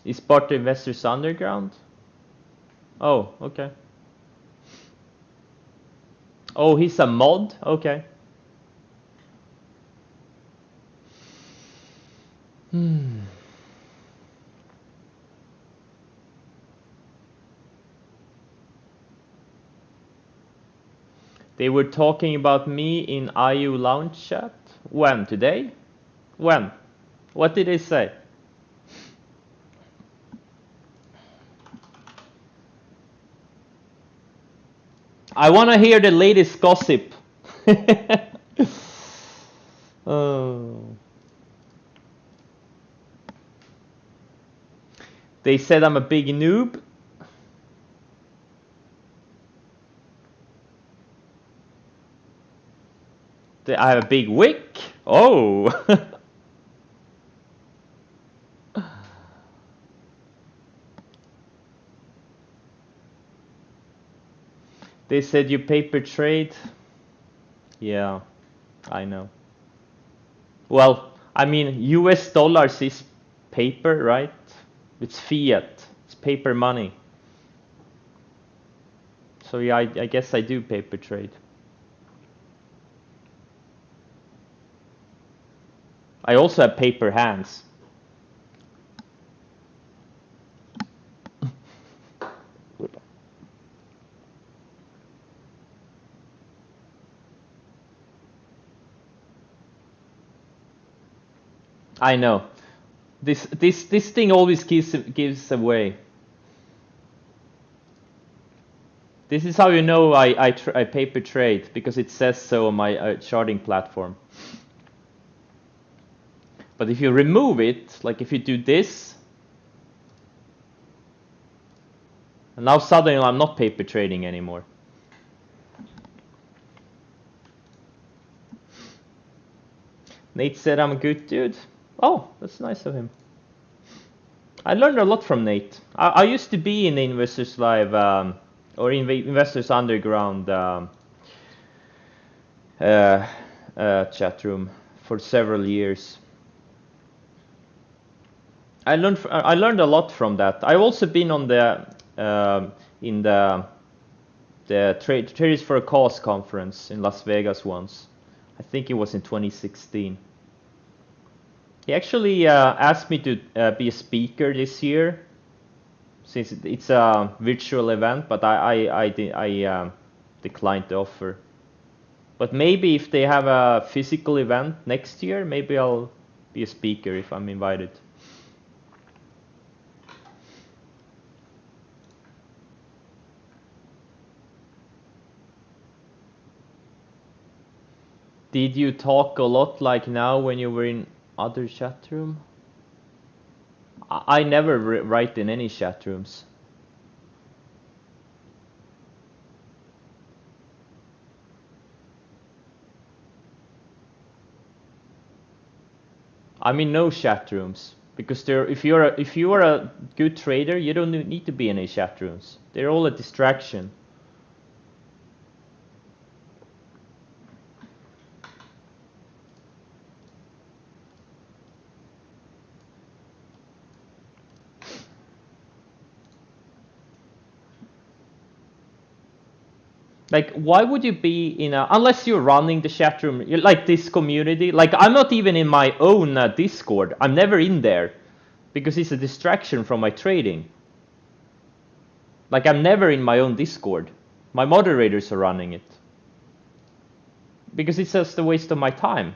Speaker 1: Is part of Investors Underground? Oh, okay. Oh, he's a mod? Okay. They were talking about me in IU Lounge chat. When? Today? When? What did they say? I want to hear the latest gossip. Oh. They said I'm a big noob. I have a big wick. Oh. They said you paper trade. Yeah, I know. Well, I mean, US dollars is paper, right? It's fiat. It's paper money. So yeah, I guess I do paper trade. I also have paper hands. I know. This thing always gives away. This is how you know I paper trade, because it says so on my charting platform. But if you remove it, like if you do this, and now suddenly I'm not paper trading anymore. Nate said I'm a good dude. Oh, that's nice of him. I learned a lot from Nate. I used to be in the Investors Live or in the Investors Underground chat room for several years. I learned a lot from that. I've also been on the in the Traders for a Cause conference in Las Vegas once. I think it was in 2016. He actually asked me to be a speaker this year, since it's a virtual event, but I declined the offer. But maybe if they have a physical event next year, maybe I'll be a speaker if I'm invited. Did you talk a lot like now when you were in other chat room? I never write in any chat rooms. I'm in no chat rooms because if you are a good trader, you don't need to be in any chat rooms. They're all a distraction. Like, why would you be in a, unless you're running the chat room, like this community, like I'm not even in my own Discord. I'm never in there because it's a distraction from my trading. Like, I'm never in my own Discord. My moderators are running it. Because it's just a waste of my time.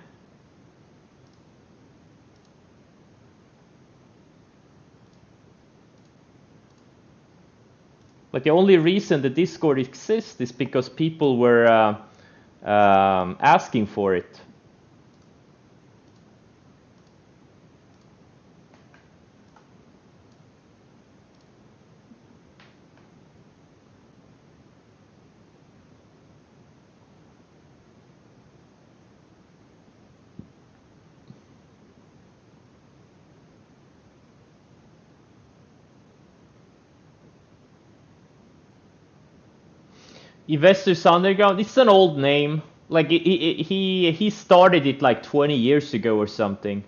Speaker 1: Like, the only reason the Discord exists is because people were asking for it. Investors Underground, it's an old name. Like, he started it like 20 years ago or something.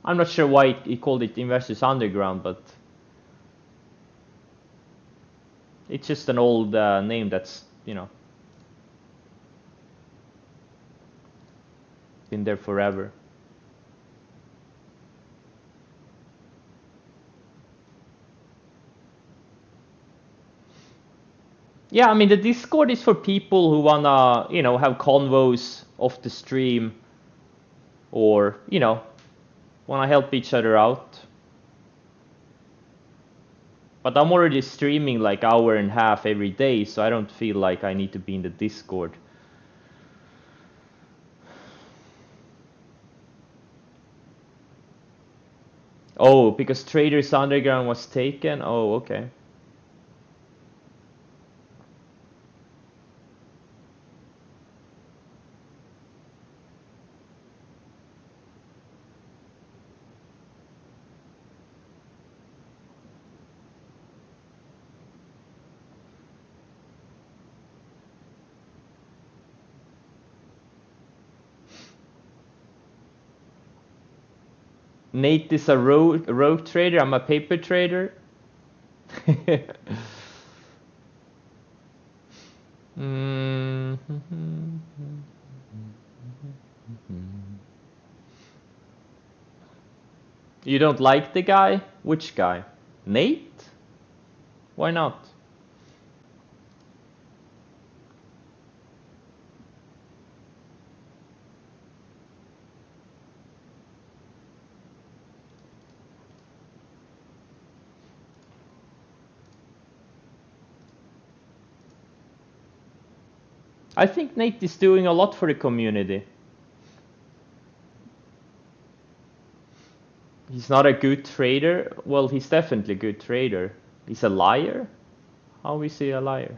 Speaker 1: I'm not sure why he called it Investors Underground, but it's just an old name that's, you know, been there forever. Yeah, I mean, the Discord is for people who wanna, you know, have convos off the stream, or, you know, wanna help each other out. But I'm already streaming like hour and a half every day, so I don't feel like I need to be in the Discord. Oh, because Traders Underground was taken? Oh, okay. Nate is a rogue trader, I'm a paper trader. You don't like the guy? Which guy? Nate? Why not? I think Nate is doing a lot for the community. He's not a good trader. Well, he's definitely a good trader. He's a liar? How is he a liar?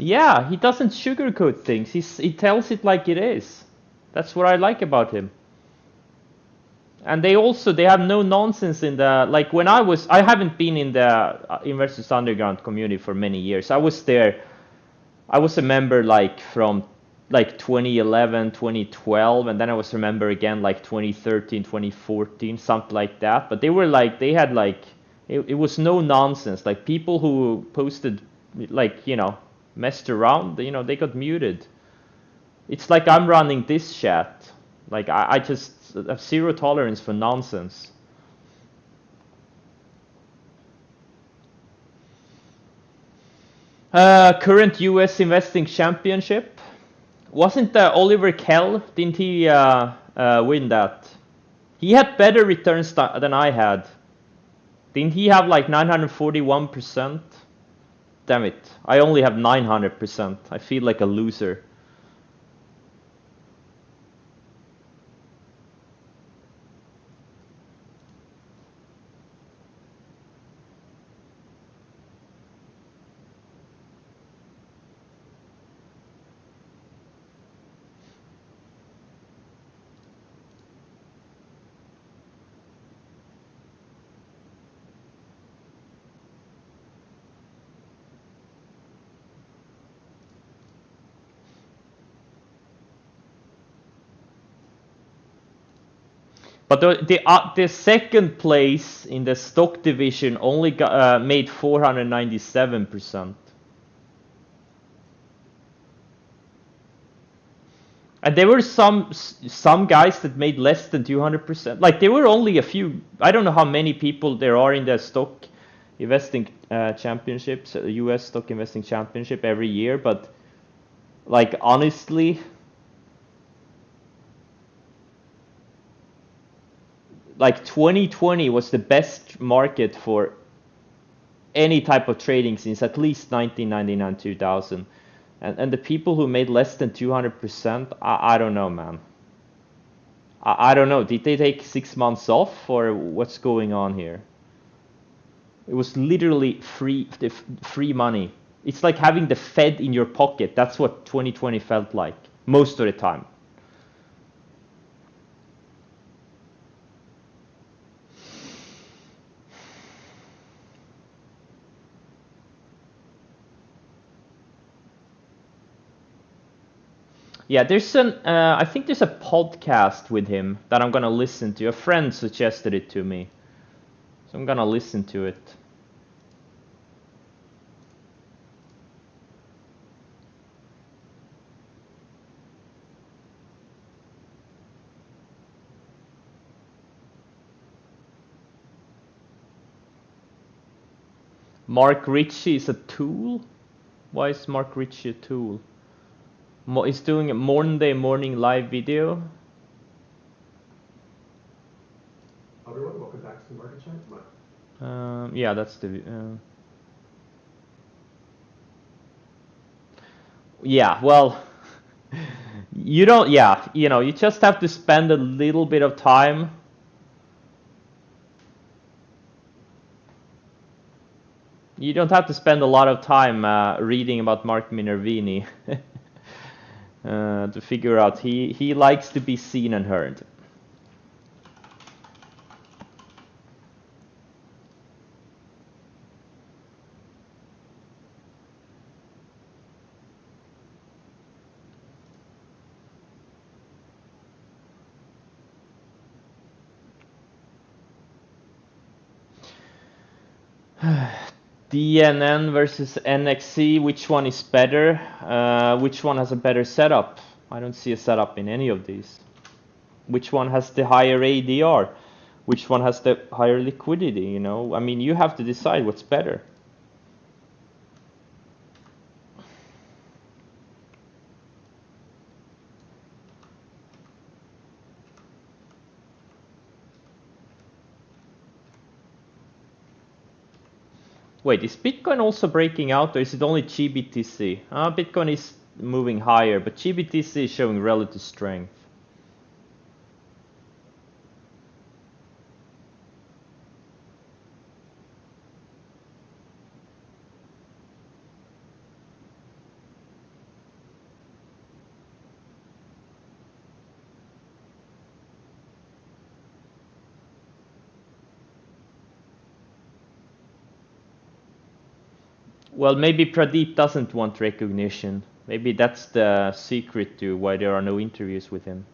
Speaker 1: Yeah, he doesn't sugarcoat things. He tells it like it is. That's what I like about him. And they have no nonsense in the, like when I haven't been in the Investors Underground community for many years. I was there. I was a member like from like 2011, 2012, and then I was a member again like 2013, 2014, something like that. But they had like it was no nonsense. Like people who posted like, messed around, they got muted. It's like I'm running this chat. Like I just have zero tolerance for nonsense. Current US investing championship. Wasn't Oliver Kell? Didn't he win that? He had better returns than I had. Didn't he have like 941%? Damn it. I only have 900%. I feel like a loser. But the second place in the stock division only made 497%. And there were some guys that made less than 200%. Like there were only a few. I don't know how many people there are in the stock investing championships, U.S. stock investing championship every year. But like honestly, like 2020 was the best market for any type of trading since at least 1999, 2000. And the people who made less than 200%, I don't know, man. I don't know. Did they take 6 months off or what's going on here? It was literally free money. It's like having the Fed in your pocket. That's what 2020 felt like most of the time. Yeah, I think there's a podcast with him that I'm gonna listen to. A friend suggested it to me, so I'm gonna listen to it. Mark Ritchie is a tool? Why is Mark Ritchie a tool? He's doing a Monday morning live video.
Speaker 2: Everyone, welcome back to the market chat.
Speaker 1: Yeah, that's the. Yeah, well, you don't. Yeah, you just have to spend a little bit of time. You don't have to spend a lot of time reading about Mark Minervini to figure out he likes to be seen and heard. DNN versus NXC, which one is better? Which one has a better setup? I don't see a setup in any of these. Which one has the higher ADR? Which one has the higher liquidity, you know? I mean, you have to decide what's better. Wait, is Bitcoin also breaking out, or is it only GBTC? Bitcoin is moving higher, but GBTC is showing relative strength. Well, maybe Pradeep doesn't want recognition. Maybe that's the secret to why there are no interviews with him.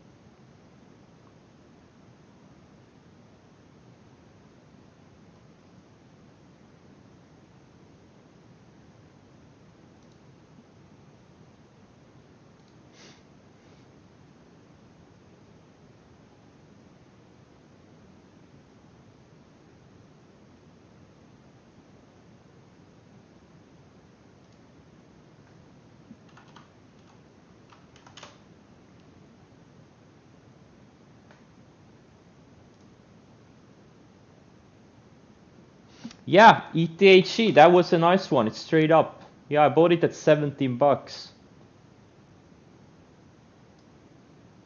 Speaker 1: Yeah, ETHE, that was a nice one. It's straight up. Yeah, I bought it at 17 bucks.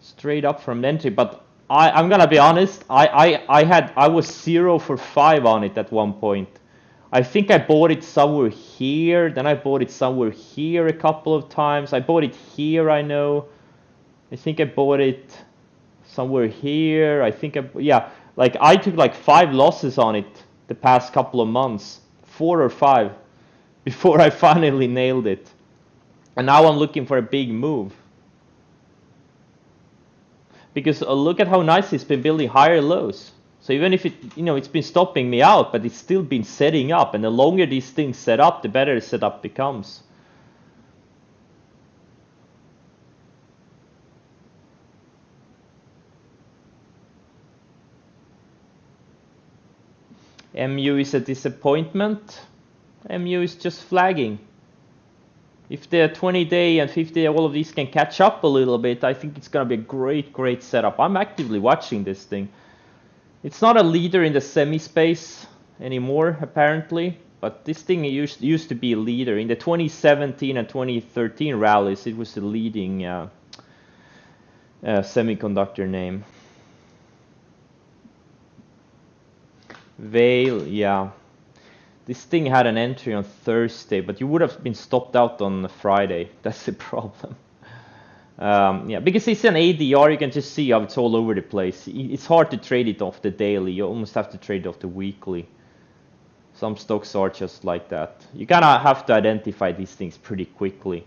Speaker 1: Straight up from entry, but I'm gonna be honest, I was 0 for 5 on it at one point. I think I bought it somewhere here, then I bought it somewhere here a couple of times. I bought it here, I know. I think I bought it somewhere here. Yeah, like I took like 5 losses on it the past couple of months, 4 or 5, before I finally nailed it. And now I'm looking for a big move. Because look at how nice it's been building higher lows. So even if it, it's been stopping me out, but it's still been setting up. And the longer these things set up, the better the setup becomes. MU is a disappointment. MU is just flagging. If the 20-day and 50-day, all of these can catch up a little bit, I think it's going to be a great, great setup. I'm actively watching this thing. It's not a leader in the semi space anymore, apparently, but this thing used to be a leader. In the 2017 and 2013 rallies, it was the leading semiconductor name. Veil, yeah. This thing had an entry on Thursday, but you would have been stopped out on Friday. That's the problem. Yeah, because it's an ADR, you can just see how it's all over the place. It's hard to trade it off the daily. You almost have to trade it off the weekly. Some stocks are just like that. You kind of have to identify these things pretty quickly.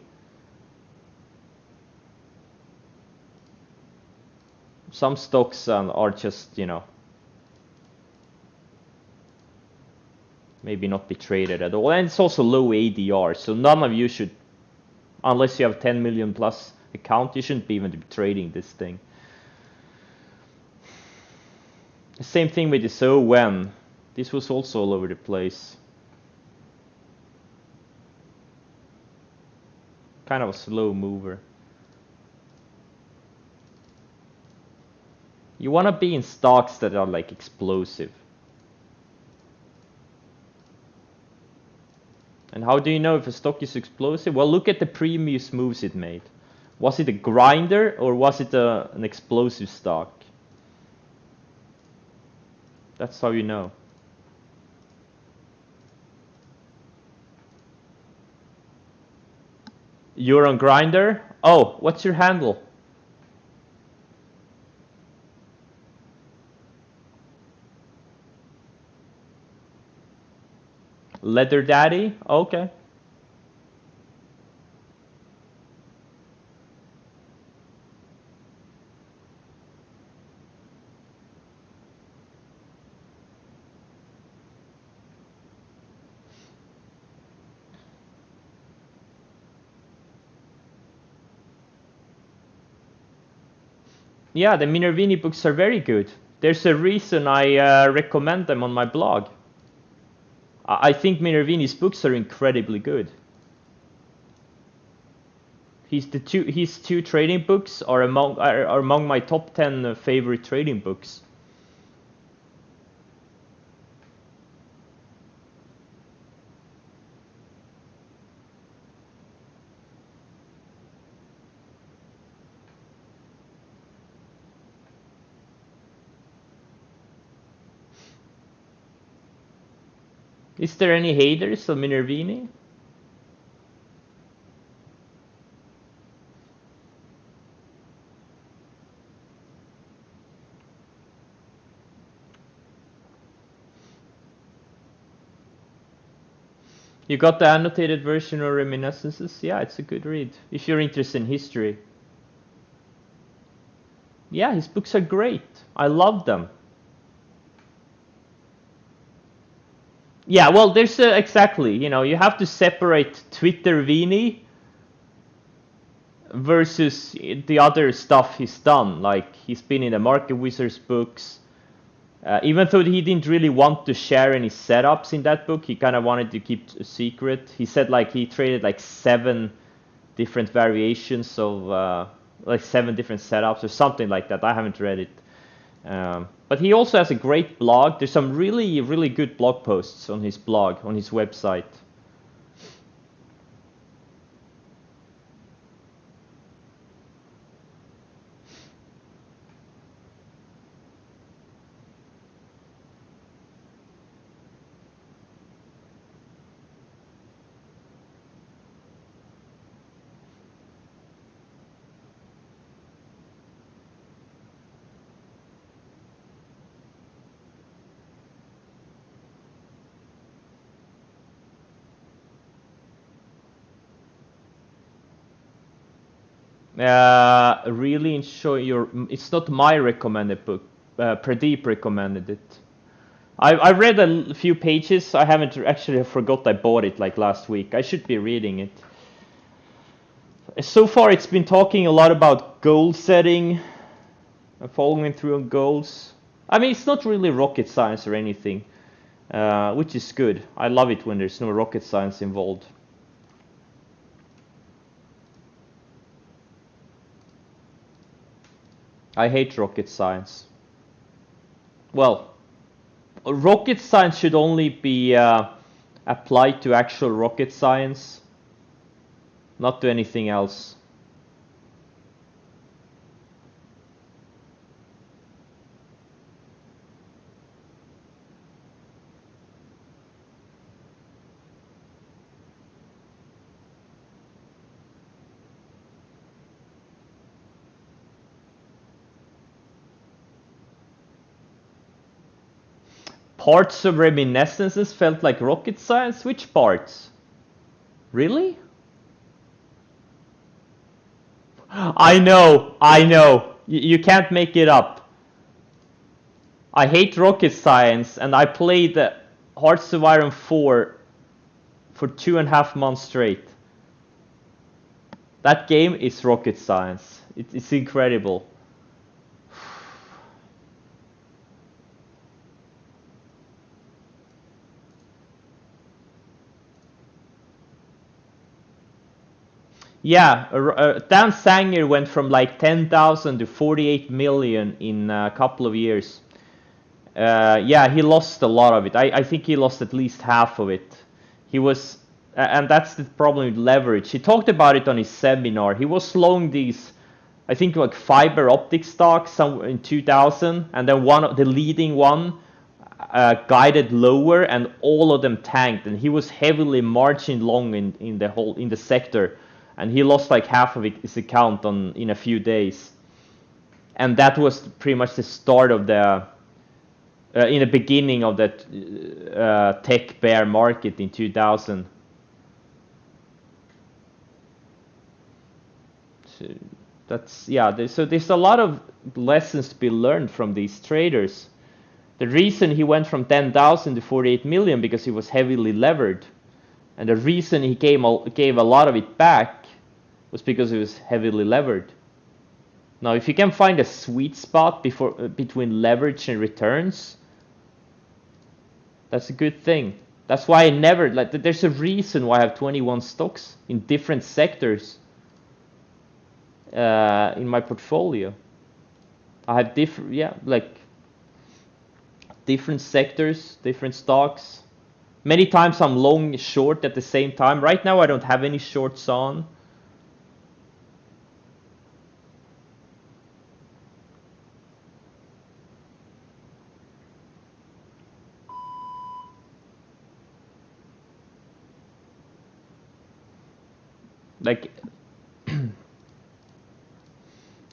Speaker 1: Some stocks are just, maybe not be traded at all. And it's also low ADR, so none of you should, unless you have 10 million plus account, you shouldn't be even be trading this thing. The same thing with the SOWEN. This was also all over the place. Kind of a slow mover. You want to be in stocks that are like explosive. And how do you know if a stock is explosive? Well, look at the previous moves it made. Was it a grinder or was it an explosive stock? That's how you know. You're on grinder? Oh, what's your handle? Leather Daddy? Okay. Yeah, the Minervini books are very good. There's a reason I recommend them on my blog. I think Minervini's books are incredibly good. His two trading books are among my top 10 favorite trading books. Is there any haters of Minervini? You got the annotated version of Reminiscences? Yeah, it's a good read if you're interested in history. Yeah, his books are great. I love them. Yeah, well, there's exactly, you have to separate Twitter Vini versus the other stuff he's done. Like, he's been in the Market Wizards books. Even though he didn't really want to share any setups in that book, he kind of wanted to keep a secret. He said like he traded like 7 different variations of like 7 different setups or something like that. I haven't read it. But he also has a great blog. There's some really, really good blog posts on his blog, on his website. Really enjoy your. It's not my recommended book. Pradeep recommended it. I read a few pages. I haven't actually forgot I bought it like last week. I should be reading it. So far, it's been talking a lot about goal setting, following through on goals. I mean, it's not really rocket science or anything, which is good. I love it when there's no rocket science involved. I hate rocket science. Well, rocket science should only be applied to actual rocket science, not to anything else. Parts of Reminiscences felt like rocket science? Which parts? Really? I know. You can't make it up. I hate rocket science, and I played Hearts of Iron 4 for 2.5 months straight. That game is rocket science. It's incredible. Yeah, Dan Sanger went from like 10,000 to 48 million in a couple of years. Yeah, he lost a lot of it. I think he lost at least half of it. He was, and that's the problem with leverage. He talked about it on his seminar. He was long these, I think like fiber optic stocks in 2000, and then one of the leading one guided lower, and all of them tanked. And he was heavily margin long in the sector, and he lost like half of his account in a few days. And that was pretty much the start of the in the beginning of that tech bear market in 2000. So so there's a lot of lessons to be learned from these traders. The reason he went from 10,000 to 48 million because he was heavily levered, and the reason he gave a lot of it back was because he was heavily levered. Now, if you can find a sweet spot between leverage and returns, that's a good thing. That's why I never, like, there's a reason why I have 21 stocks in different sectors in my portfolio. I have different, yeah, like different sectors, different stocks. Many times I'm long, short at the same time. Right now I don't have any shorts on. Like,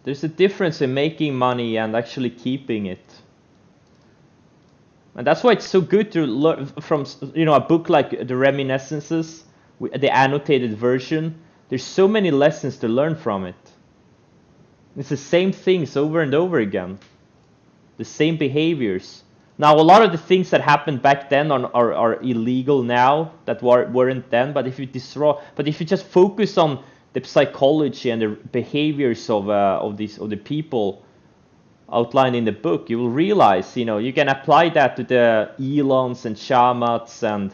Speaker 1: there's a difference in making money and actually keeping it. And that's why it's so good to learn from, a book like The Reminiscences, the annotated version. There's so many lessons to learn from it. It's the same things over and over again. The same behaviors. Now, a lot of the things that happened back then are illegal now that weren't then. But if you just focus on the psychology and the behaviors of the people outlined in the book, you will realize, you can apply that to the Elons and Shamats and,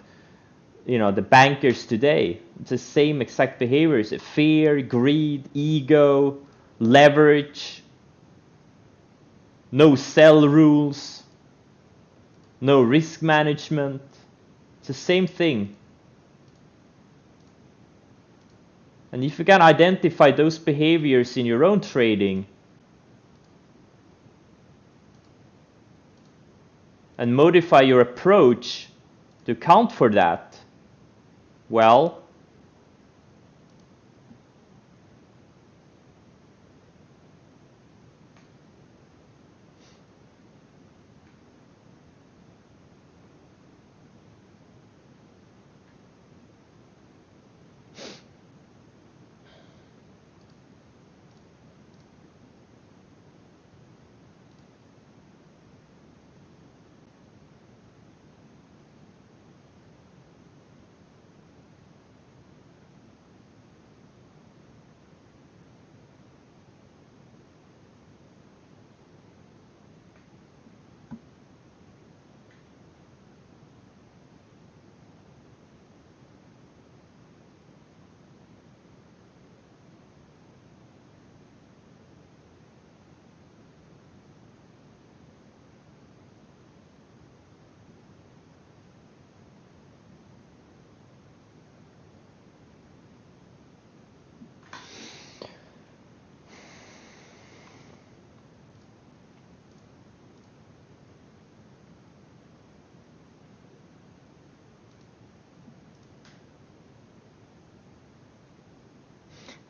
Speaker 1: the bankers today. It's the same exact behaviors: fear, greed, ego, leverage, no sell rules, no risk management. It's the same thing. And if you can identify those behaviors in your own trading and modify your approach to account for that, well,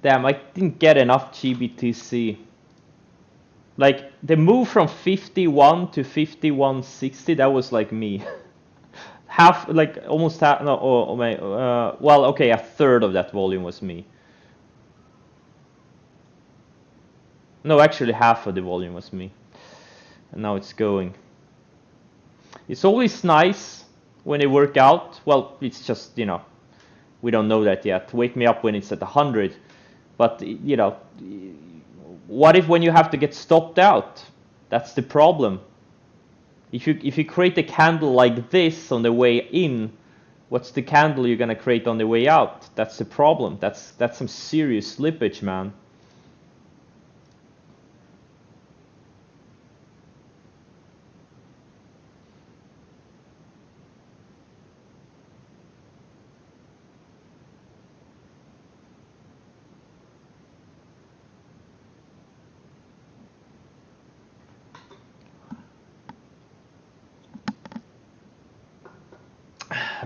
Speaker 1: damn, I didn't get enough GBTC. Like, the move from 51 to 5160, that was like me. Half, like, almost half, no, well, okay, a third of that volume was me. No, actually half of the volume was me. And now it's going. It's always nice when they work out. Well, it's just, we don't know that yet. Wake me up when it's at 100. But, what if when you have to get stopped out? That's the problem. If you create a candle like this on the way in, what's the candle you're gonna create on the way out? That's the problem. That's some serious slippage, man.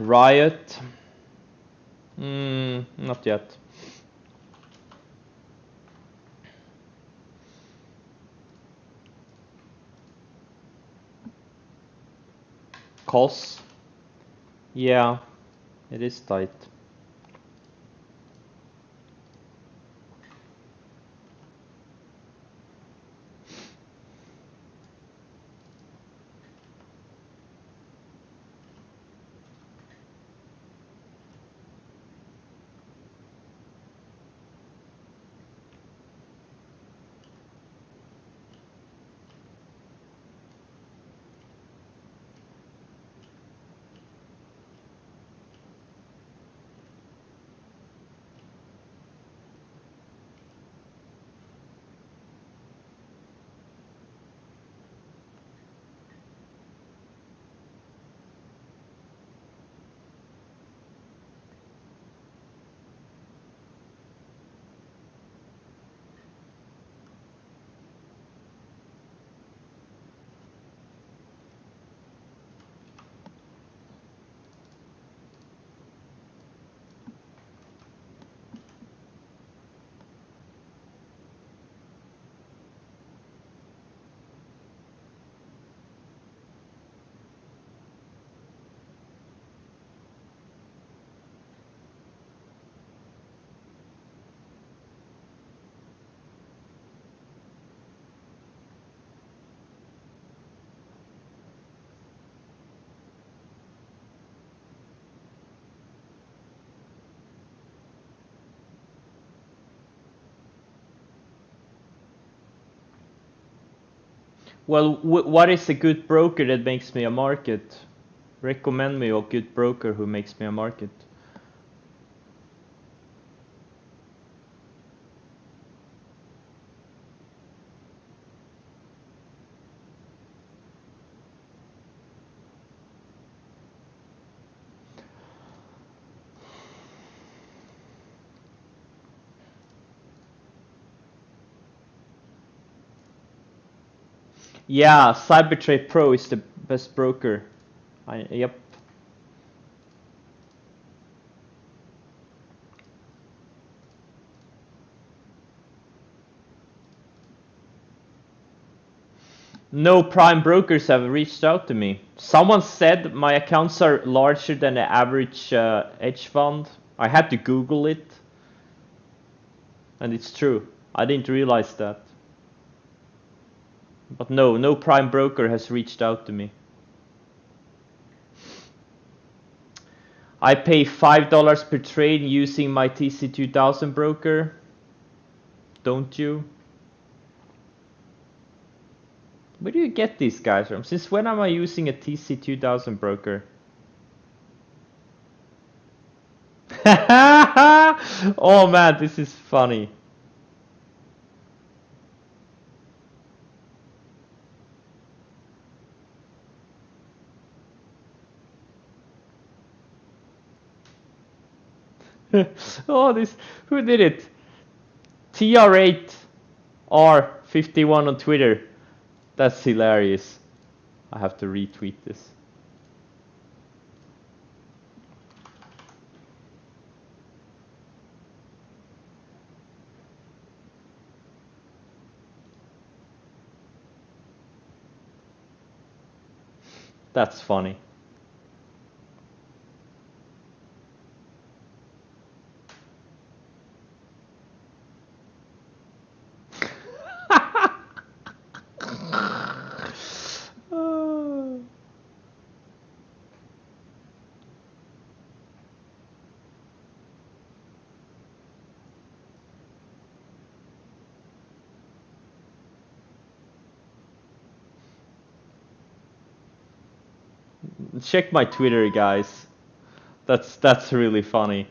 Speaker 1: Riot. Not yet. COS. Yeah, it is tight. Well, what is a good broker that makes me a market? Recommend me a good broker who makes me a market. Yeah, CyberTrade Pro is the best broker. Yep. No prime brokers have reached out to me. Someone said my accounts are larger than the average hedge fund. I had to Google it. And it's true. I didn't realize that. But no prime broker has reached out to me. I pay $5 per trade using my TC2000 broker. Don't you? Where do you get these guys from? Since when am I using a TC2000 broker? Oh man, this is funny. Oh, this, who did it? TR8R51 on Twitter. That's hilarious. I have to retweet this. That's funny. Check my Twitter, guys. That's really funny.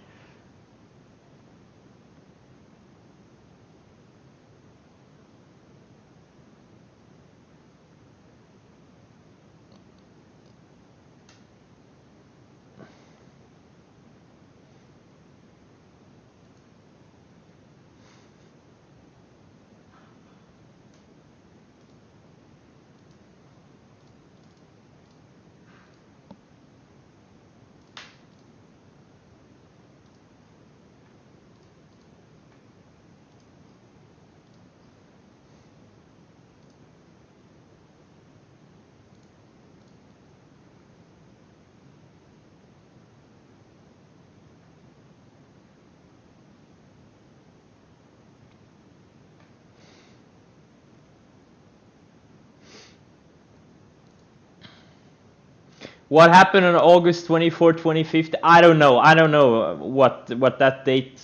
Speaker 1: What happened on August 24, 2015? I don't know. I don't know what that date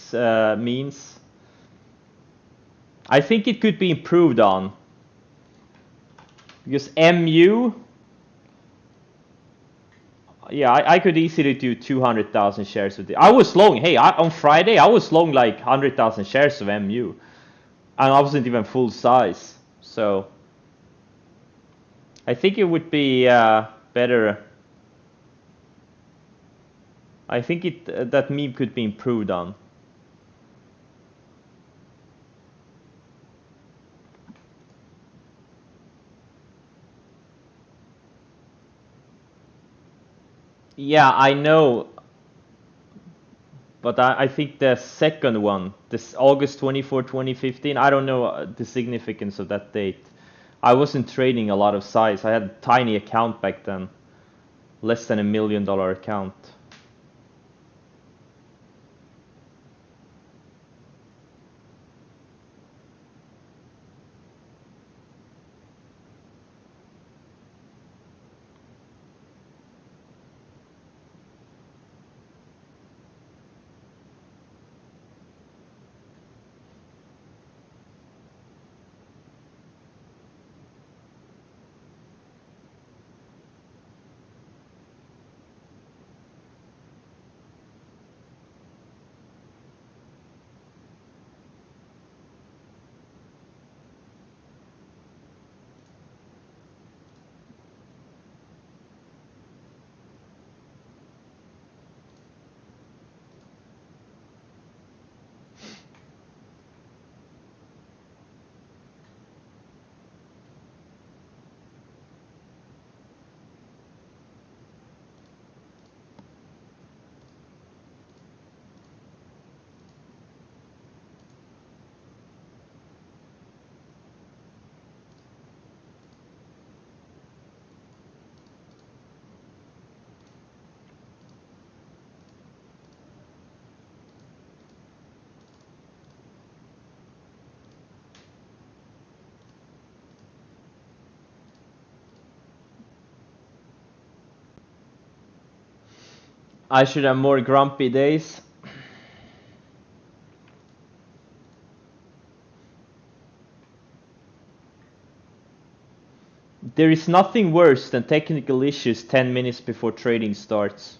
Speaker 1: means. I think it could be improved on. Because MU, yeah, I could easily do 200,000 shares of it. I was long. Hey, on Friday I was long like 100,000 shares of MU, and I wasn't even full size. So I think it would be better. I think that meme could be improved on. Yeah, I know. But I think the second one, this August 24, 2015, I don't know the significance of that date. I wasn't trading a lot of size. I had a tiny account back then. Less than $1 million account. I should have more grumpy days. There is nothing worse than technical issues 10 minutes before trading starts.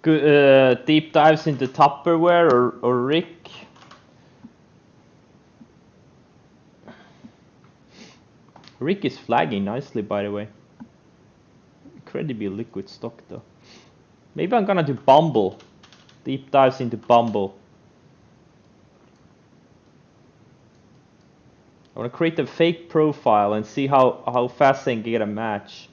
Speaker 1: Good, deep dives into Tupperware or Rick. Rick is flagging nicely, by the way. Incredibly liquid stock, though. Maybe I'm gonna do Bumble. Deep dives into Bumble. I wanna create a fake profile and see how fast I can get a match.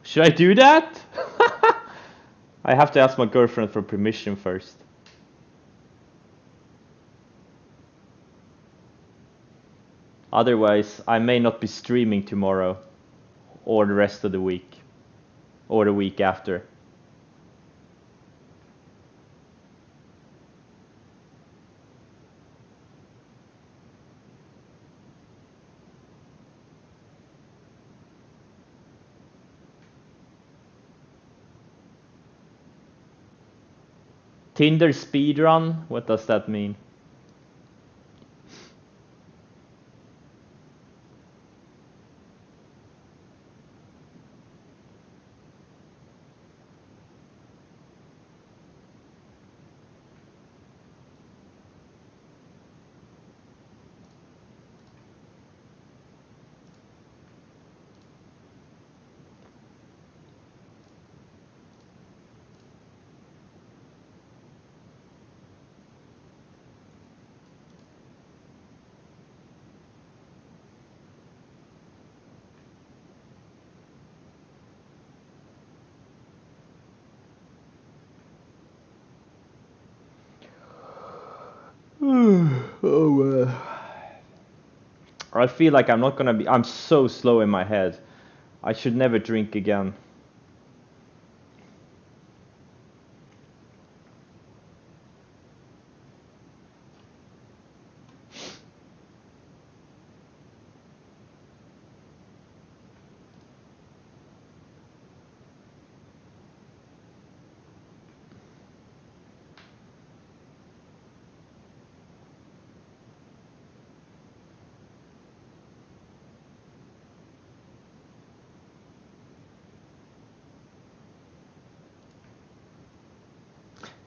Speaker 1: Should I do that? I have to ask my girlfriend for permission first. Otherwise, I may not be streaming tomorrow, or the rest of the week, or the week after. Tinder speedrun? What does that mean? Oh, I feel like I'm not gonna be. I'm so slow in my head. I should never drink again.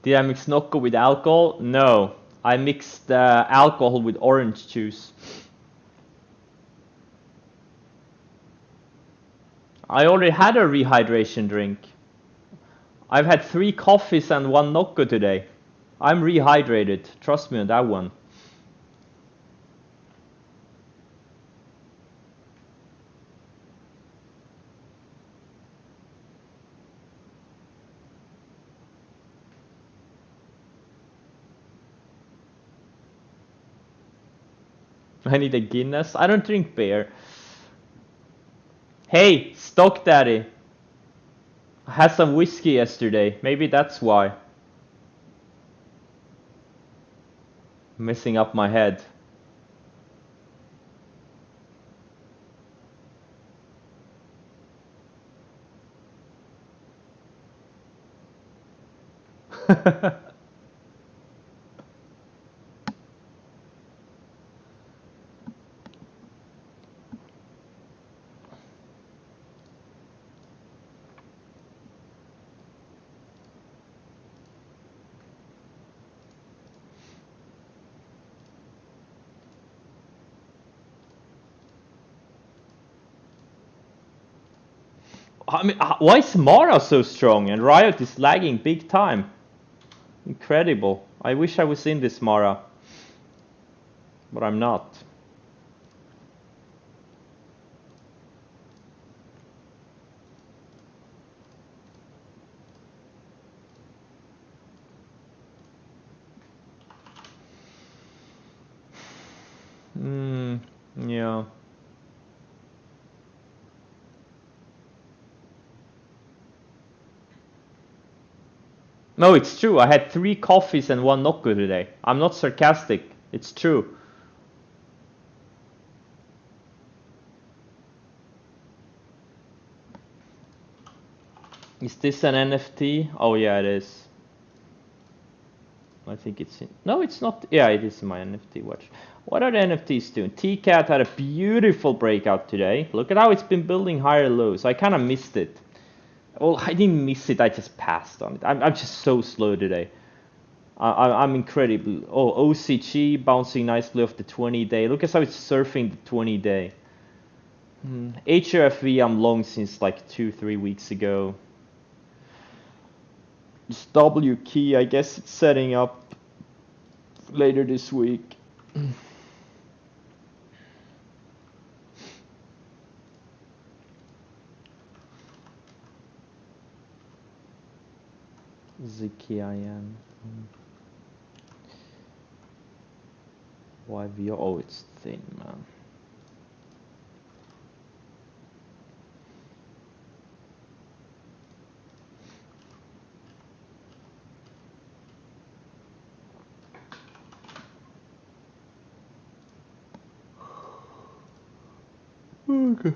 Speaker 1: Did I mix Nocco with alcohol? No. I mixed alcohol with orange juice. I already had a rehydration drink. I've had 3 coffees and 1 Nocco today. I'm rehydrated. Trust me on that one. I need a Guinness. I don't drink beer. Hey, Stock Daddy. I had some whiskey yesterday. Maybe that's why. Messing up my head. I mean, why is Mara so strong and Riot is lagging big time? Incredible. I wish I was in this Mara, but I'm not. Yeah. No, it's true. I had 3 coffees and 1 Nocco today. I'm not sarcastic. It's true. Is this an NFT? Oh yeah, it is. I think it's in. No, it's not. Yeah, it is my NFT watch. What are the NFTs doing? T-Cat had a beautiful breakout today. Look at how it's been building higher lows. I kind of missed it. Well, I didn't miss it. I just passed on it. I'm just so slow today. I'm incredible. Oh, OCG bouncing nicely off the 20-day. Look at how it's surfing the 20-day. HRFV I'm long since like 2-3 weeks ago. This W key, I guess it's setting up later this week. ZKIN. YVO. Oh, it's thin, man. Okay.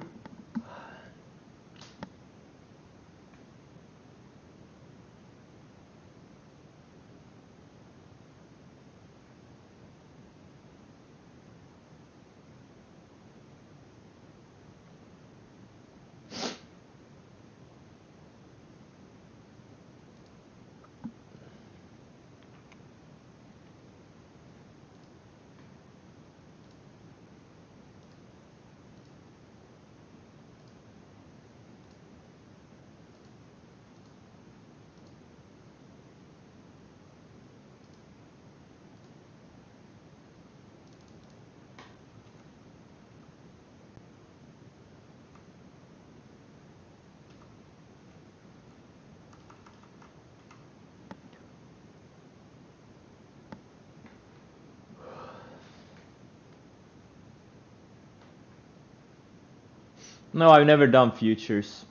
Speaker 1: No, I've never done futures.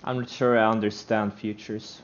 Speaker 1: I'm not sure I understand futures.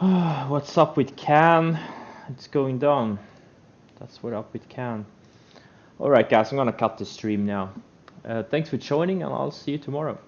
Speaker 1: What's up with Can? It's going down. That's what up with Can. Alright guys, I'm gonna cut the stream now. Thanks for joining and I'll see you tomorrow.